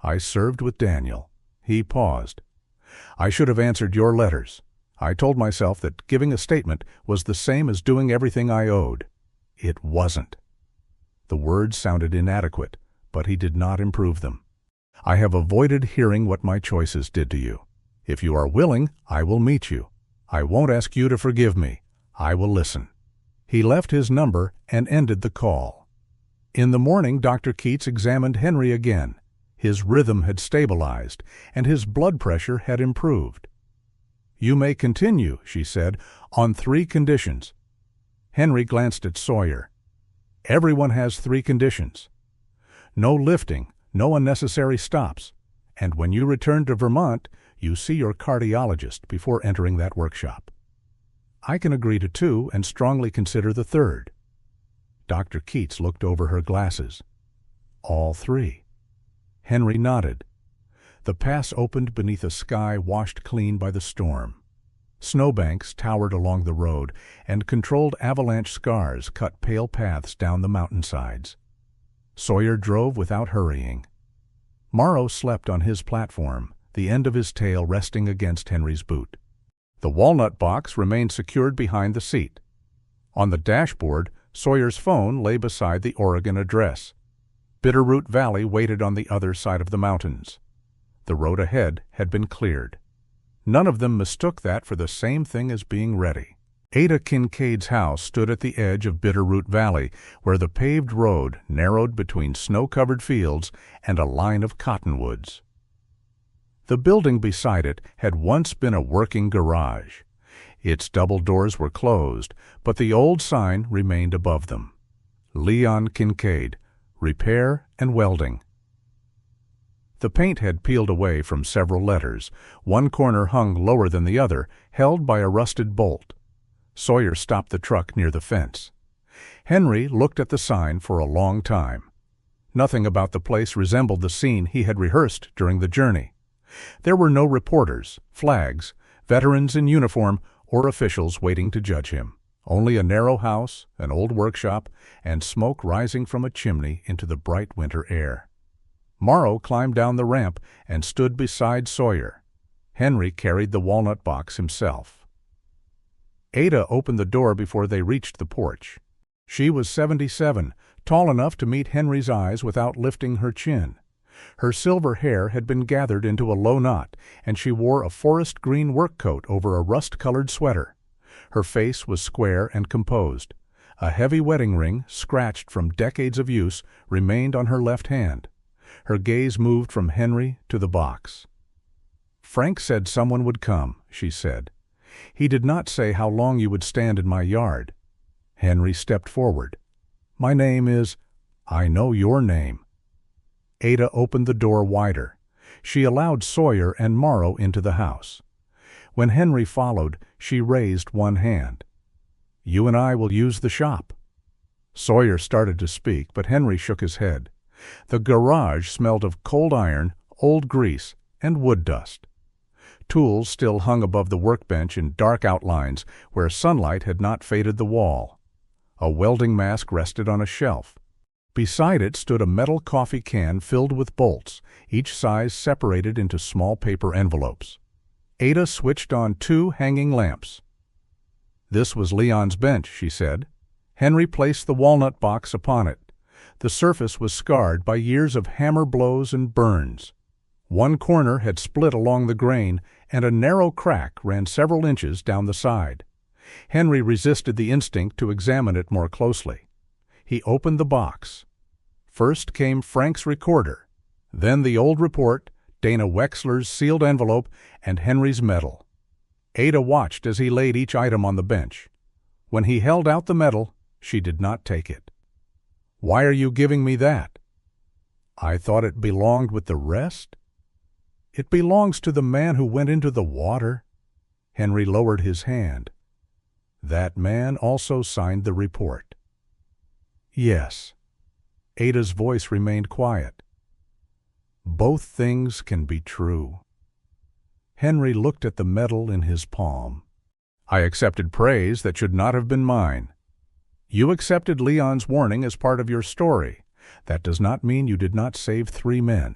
[SPEAKER 1] "I served with Daniel." He paused. "I should have answered your letters. I told myself that giving a statement was the same as doing everything I owed. It wasn't." The words sounded inadequate, but he did not improve them. "I have avoided hearing what my choices did to you. If you are willing, I will meet you. I won't ask you to forgive me. I will listen." He left his number and ended the call. In the morning, Dr. Keats examined Henry again. His rhythm had stabilized, and his blood pressure had improved. "You may continue," she said, "on 3 conditions. Henry glanced at Sawyer. "Everyone has 3 conditions. No lifting, no unnecessary stops, and when you return to Vermont, you see your cardiologist before entering that workshop." "I can agree to 2 and strongly consider the 3rd. Dr. Keats looked over her glasses. "All 3. Henry nodded. The pass opened beneath a sky washed clean by the storm. Snowbanks towered along the road, and controlled avalanche scars cut pale paths down the mountainsides. Sawyer drove without hurrying. Morrow slept on his platform, the end of his tail resting against Henry's boot. The walnut box remained secured behind the seat. On the dashboard, Sawyer's phone lay beside the Oregon address. Bitterroot Valley waited on the other side of the mountains. The road ahead had been cleared. None of them mistook that for the same thing as being ready. Ada Kincaid's house stood at the edge of Bitterroot Valley, where the paved road narrowed between snow-covered fields and a line of cottonwoods. The building beside it had once been a working garage. Its double doors were closed, but the old sign remained above them. Leon Kincaid, Repair and Welding. The paint had peeled away from several letters. One corner hung lower than the other, held by a rusted bolt. Sawyer stopped the truck near the fence. Henry looked at the sign for a long time. Nothing about the place resembled the scene he had rehearsed during the journey. There were no reporters, flags, veterans in uniform, or officials waiting to judge him. Only a narrow house, an old workshop, and smoke rising from a chimney into the bright winter air. Morrow climbed down the ramp and stood beside Sawyer. Henry carried the walnut box himself. Ada opened the door before they reached the porch. She was 77, tall enough to meet Henry's eyes without lifting her chin. Her silver hair had been gathered into a low knot, and she wore a forest green work coat over a rust-colored sweater. Her face was square and composed. A heavy wedding ring, scratched from decades of use, remained on her left hand. Her gaze moved from Henry to the box. "Frank said someone would come," she said. "He did not say how long you would stand in my yard." Henry stepped forward. "My name is—" "I know your name." Ada opened the door wider. She allowed Sawyer and Morrow into the house. When Henry followed, she raised one hand. "You and I will use the shop." Sawyer started to speak, but Henry shook his head. The garage smelled of cold iron, old grease, and wood dust. Tools still hung above the workbench in dark outlines where sunlight had not faded the wall. A welding mask rested on a shelf. Beside it stood a metal coffee can filled with bolts, each size separated into small paper envelopes. Ada switched on 2 hanging lamps. "This was Leon's bench," she said. Henry placed the walnut box upon it. The surface was scarred by years of hammer blows and burns. One corner had split along the grain, and a narrow crack ran several inches down the side. Henry resisted the instinct to examine it more closely. He opened the box. First came Frank's recorder, then the old report, Dana Wexler's sealed envelope, and Henry's medal. Ada watched as he laid each item on the bench. When he held out the medal, she did not take it. "Why are you giving me that?" "I thought it belonged with the rest." "It belongs to the man who went into the water." Henry lowered his hand. "That man also signed the report." "Yes." Ada's voice remained quiet. "Both things can be true." Henry looked at the medal in his palm. "I accepted praise that should not have been mine. You accepted Leon's warning as part of your story. That does not mean you did not save 3 men."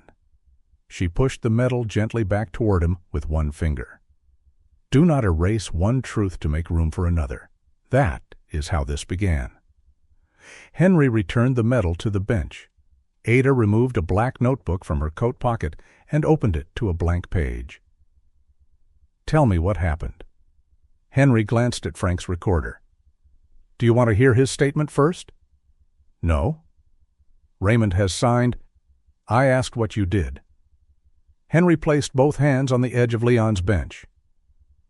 [SPEAKER 1] She pushed the medal gently back toward him with one finger. "Do not erase one truth to make room for another. That is how this began." Henry returned the medal to the bench. Ada removed a black notebook from her coat pocket and opened it to a blank page. "Tell me what happened." Henry glanced at Frank's recorder. "Do you want to hear his statement first?" "No." "Raymond has signed—" "I asked what you did." Henry placed both hands on the edge of Leon's bench.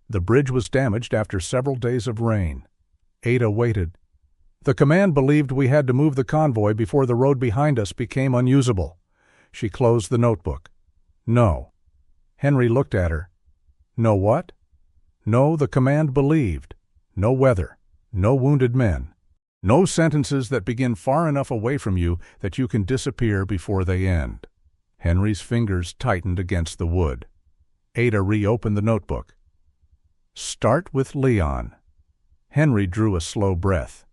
[SPEAKER 1] "The bridge was damaged after several days of rain." Ada waited. "The command believed we had to move the convoy before the road behind us became unusable." She closed the notebook. "No." Henry looked at her. "No what?" "No, the command believed. No weather. No wounded men. No sentences that begin far enough away from you that you can disappear before they end." Henry's fingers tightened against the wood. Ada reopened the notebook. "Start with Leon." Henry drew a slow breath.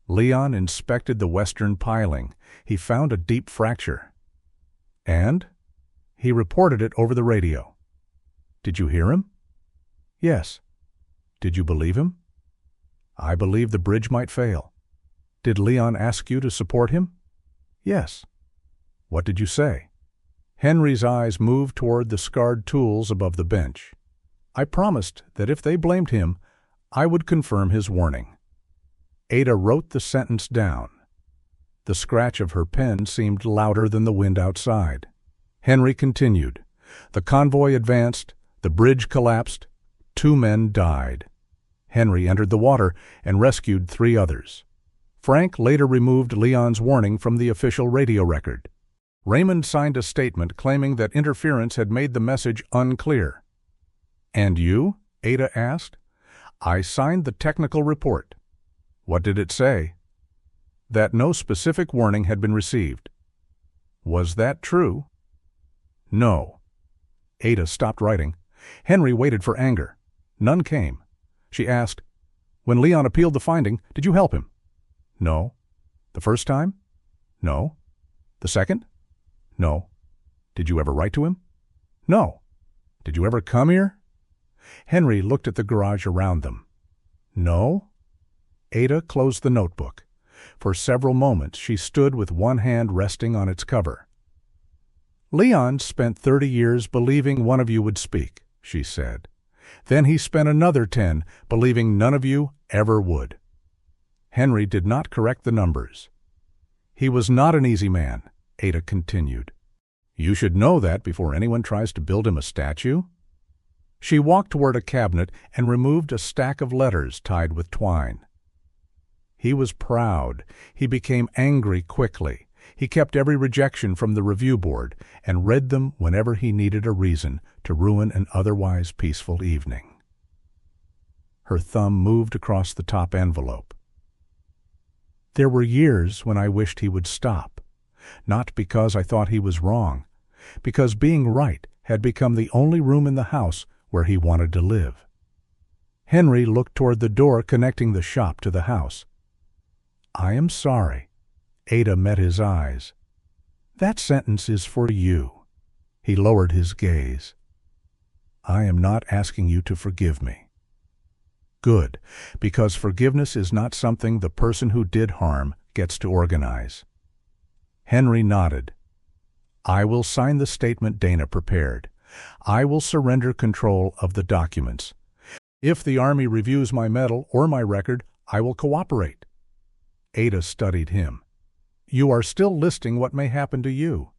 [SPEAKER 1] Leon inspected the western piling. He found a deep fracture. "And?" "He reported it over the radio." "Did you hear him?" "Yes." "Did you believe him?" "I believed the bridge might fail." "Did Leon ask you to support him?" "Yes." "What did you say?" Henry's eyes moved toward the scarred tools above the bench. "I promised that if they blamed him, I would confirm his warning." Ada wrote the sentence down. The scratch of her pen seemed louder than the wind outside. Henry continued. "The convoy advanced, the bridge collapsed, 2 men died." Henry entered the water and rescued 3 others. Frank later removed Leon's warning from the official radio record. Raymond signed a statement claiming that interference had made the message unclear. "And you?" Ada asked. "I signed the technical report." "What did it say?" "That no specific warning had been received." "Was that true?" "No." Ada stopped writing. Henry waited for anger. None came. She asked, "When Leon appealed the finding, did you help him?" "No." "The first time?" "No." "The second?" "No." "Did you ever write to him?" "No." "Did you ever come here?" Henry looked at the garage around them. "No." Ada closed the notebook. For several moments she stood with one hand resting on its cover. "Leon spent 30 years believing one of you would speak," she said. "Then he spent another 10 believing none of you ever would." Henry did not correct the numbers. "He was not an easy man," Ada continued. "You should know that before anyone tries to build him a statue." She walked toward a cabinet and removed a stack of letters tied with twine. He was proud. He became angry quickly. He kept every rejection from the review board and read them whenever he needed a reason to ruin an otherwise peaceful evening. Her thumb moved across the top envelope. "There were years when I wished he would stop, not because I thought he was wrong, because being right had become the only room in the house where he wanted to live." Henry looked toward the door connecting the shop to the house. "I am sorry." Ada met his eyes. "That sentence is for you." He lowered his gaze. "I am not asking you to forgive me." "Good, because forgiveness is not something the person who did harm gets to organize." Henry nodded. "I will sign the statement Dana prepared. I will surrender control of the documents. If the Army reviews my medal or my record, I will cooperate." Ada studied him. "You are still listing what may happen to you."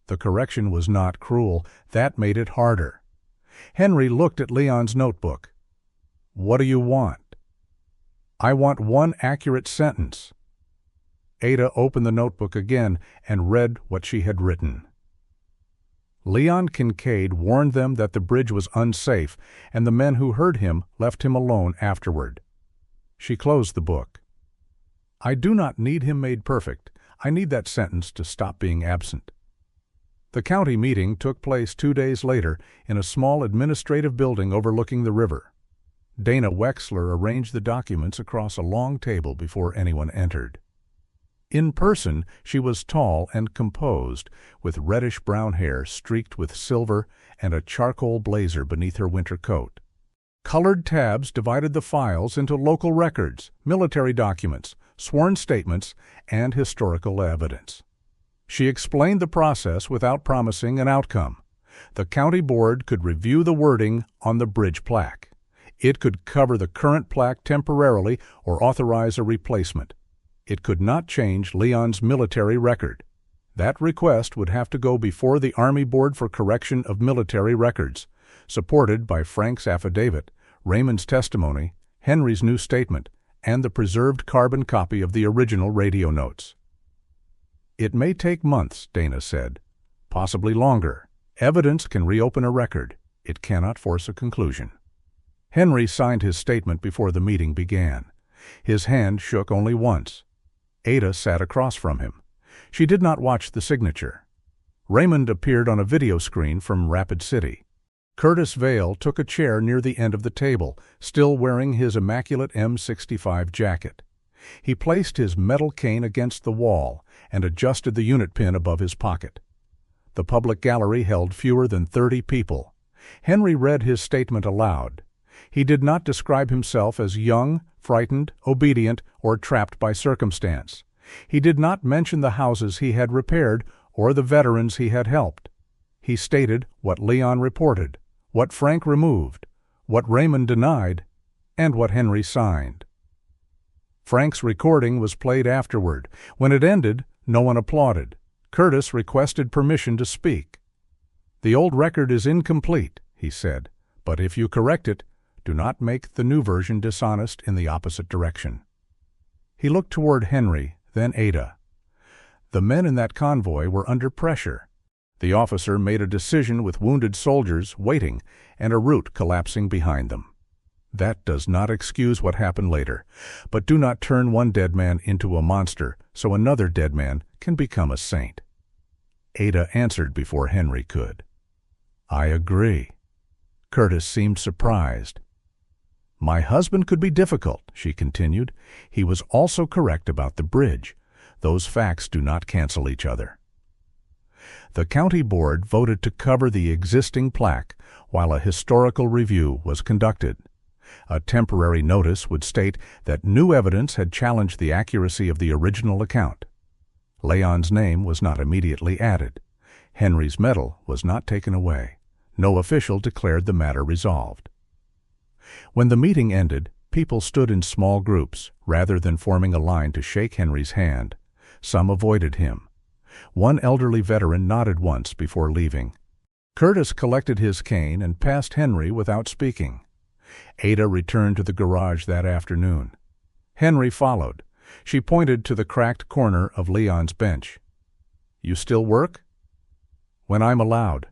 [SPEAKER 1] The correction was not cruel. That made it harder. Henry looked at Leon's notebook. "What do you want?" "I want one accurate sentence." Ada opened the notebook again and read what she had written. "Leon Kincaid warned them that the bridge was unsafe, and the men who heard him left him alone afterward." She closed the book. "I do not need him made perfect. I need that sentence to stop being absent." The county meeting took place 2 days later in a small administrative building overlooking the river. Dana Wexler arranged the documents across a long table before anyone entered. In person, she was tall and composed, with reddish-brown hair streaked with silver and a charcoal blazer beneath her winter coat. Colored tabs divided the files into local records, military documents, sworn statements, and historical evidence. She explained the process without promising an outcome. The county board could review the wording on the bridge plaque. It could cover the current plaque temporarily or authorize a replacement. It could not change Leon's military record. That request would have to go before the Army Board for Correction of Military Records, supported by Frank's affidavit, Raymond's testimony, Henry's new statement, and the preserved carbon copy of the original radio notes. "It may take months," Dana said, "possibly longer. Evidence can reopen a record. It cannot force a conclusion." Henry signed his statement before the meeting began. His hand shook only once. Ada sat across from him. She did not watch the signature. Raymond appeared on a video screen from Rapid City. Curtis Vale took a chair near the end of the table, still wearing his immaculate M65 jacket. He placed his metal cane against the wall and adjusted the unit pin above his pocket. The public gallery held fewer than 30 people. Henry read his statement aloud. He did not describe himself as young, frightened, obedient, or trapped by circumstance. He did not mention the houses he had repaired or the veterans he had helped. He stated what Leon reported, what Frank removed, what Raymond denied, and what Henry signed. Frank's recording was played afterward. When it ended, no one applauded. Curtis requested permission to speak. "The old record is incomplete," he said, "but if you correct it, Do not make the new version dishonest in the opposite direction." He looked toward Henry, then Ada. The men in that convoy were under pressure. The officer made a decision with wounded soldiers waiting and a route collapsing behind them. That does not excuse what happened later, but do not turn one dead man into a monster so another dead man can become a saint. Ada answered before Henry could. "I agree." Curtis seemed surprised. "My husband could be difficult," she continued. "He was also correct about the bridge. Those facts do not cancel each other." The county board voted to cover the existing plaque while a historical review was conducted. A temporary notice would state that new evidence had challenged the accuracy of the original account. Leon's name was not immediately added. Henry's medal was not taken away. No official declared the matter resolved. When the meeting ended, people stood in small groups rather than forming a line to shake Henry's hand. Some avoided him. One elderly veteran nodded once before leaving. Curtis collected his cane and passed Henry without speaking. Ada returned to the garage that afternoon. Henry followed. She pointed to the cracked corner of Leon's bench. "You still work?" "When I'm allowed."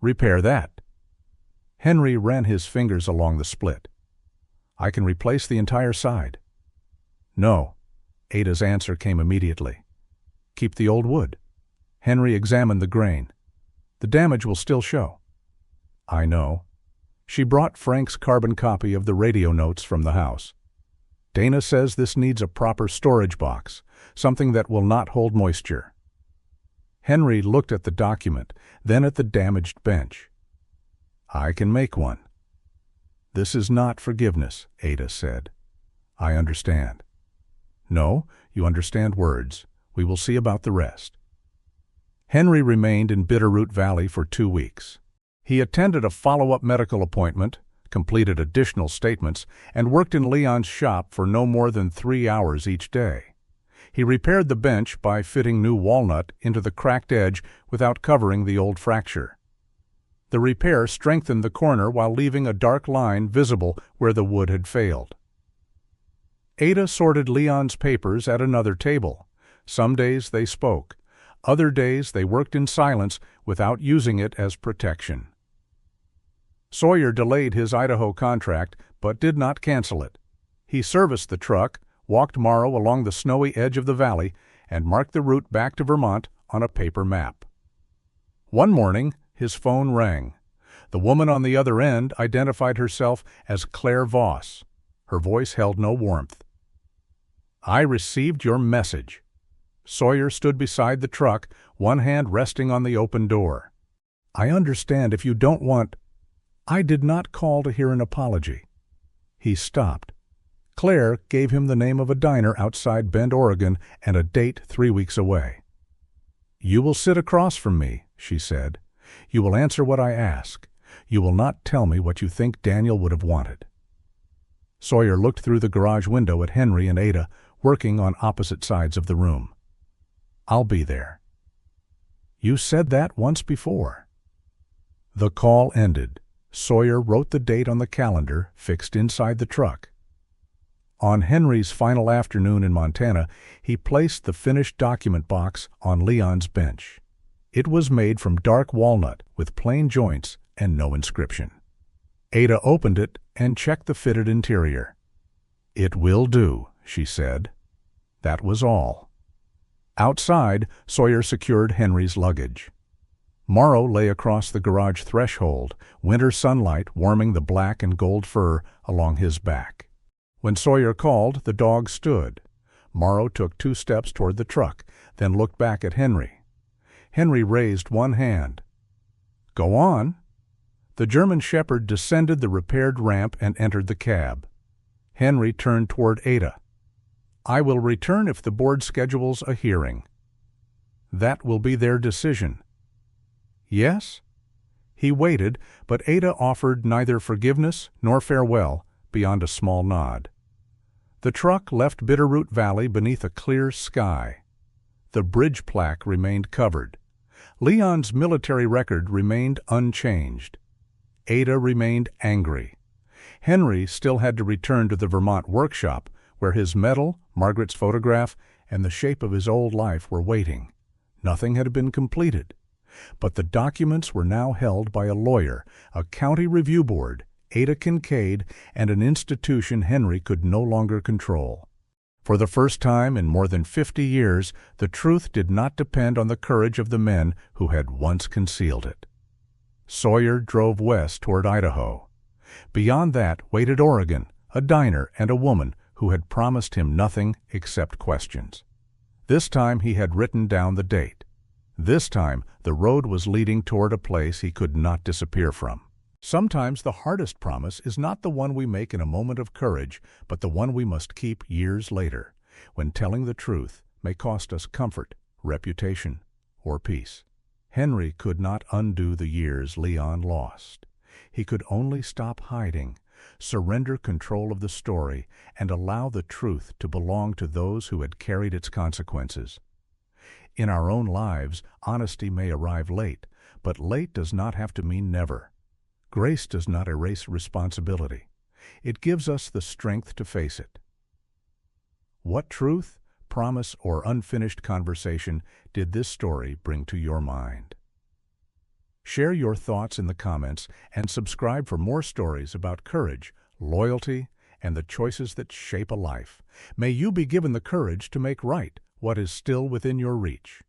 [SPEAKER 1] "Repair that." Henry ran his fingers along the split. "I can replace the entire side." "No." Ada's answer came immediately. "Keep the old wood." Henry examined the grain. "The damage will still show." "I know." She brought Frank's carbon copy of the radio notes from the house. "Dana says this needs a proper storage box, something that will not hold moisture." Henry looked at the document, then at the damaged bench. "I can make one." "This is not forgiveness," Ada said. "I understand." "No, you understand words. We will see about the rest." Henry remained in Bitterroot Valley for 2 weeks. He attended a follow-up medical appointment, completed additional statements, and worked in Leon's shop for no more than 3 hours each day. He repaired the bench by fitting new walnut into the cracked edge without covering the old fracture. The repair strengthened the corner while leaving a dark line visible where the wood had failed. Ada sorted Leon's papers at another table. Some days they spoke. Other days they worked in silence without using it as protection. Sawyer delayed his Idaho contract, but did not cancel it. He serviced the truck, walked Morrow along the snowy edge of the valley, and marked the route back to Vermont on a paper map. One morning, his phone rang. The woman on the other end identified herself as Claire Voss. Her voice held no warmth. "I received your message." Sawyer stood beside the truck, one hand resting on the open door. "I understand if you don't want—" "I did not call to hear an apology." He stopped. Claire gave him the name of a diner outside Bend, Oregon, and a date 3 weeks away. "You will sit across from me," she said. "You will answer what I ask. You will not tell me what you think Daniel would have wanted." Sawyer looked through the garage window at Henry and Ada, working on opposite sides of the room. "I'll be there." "You said that once before." The call ended. Sawyer wrote the date on the calendar fixed inside the truck. On Henry's final afternoon in Montana, he placed the finished document box on Leon's bench. It was made from dark walnut with plain joints and no inscription. Ada opened it and checked the fitted interior. "It will do," she said. That was all. Outside, Sawyer secured Henry's luggage. Morrow lay across the garage threshold, winter sunlight warming the black and gold fur along his back. When Sawyer called, the dog stood. Morrow took 2 steps toward the truck, then looked back at Henry. Henry raised one hand. "Go on." The German shepherd descended the repaired ramp and entered the cab. Henry turned toward Ada. "I will return if the board schedules a hearing." "That will be their decision." "Yes?" He waited, but Ada offered neither forgiveness nor farewell beyond a small nod. The truck left Bitterroot Valley beneath a clear sky. The bridge plaque remained covered. Leon's military record remained unchanged. Ada remained angry. Henry still had to return to the Vermont workshop, where his medal, Margaret's photograph, and the shape of his old life were waiting. Nothing had been completed, but the documents were now held by a lawyer, a county review board, Ada Kincaid, and an institution Henry could no longer control. For the first time in more than 50 years, the truth did not depend on the courage of the men who had once concealed it. Sawyer drove west toward Idaho. Beyond that waited Oregon, a diner and a woman who had promised him nothing except questions. This time he had written down the date. This time the road was leading toward a place he could not disappear from. Sometimes the hardest promise is not the one we make in a moment of courage, but the one we must keep years later, when telling the truth may cost us comfort, reputation, or peace. Henry could not undo the years Leon lost. He could only stop hiding, surrender control of the story, and allow the truth to belong to those who had carried its consequences. In our own lives, honesty may arrive late, but late does not have to mean never. Grace does not erase responsibility. It gives us the strength to face it. What truth, promise, or unfinished conversation did this story bring to your mind? Share your thoughts in the comments and subscribe for more stories about courage, loyalty, and the choices that shape a life. May you be given the courage to make right what is still within your reach.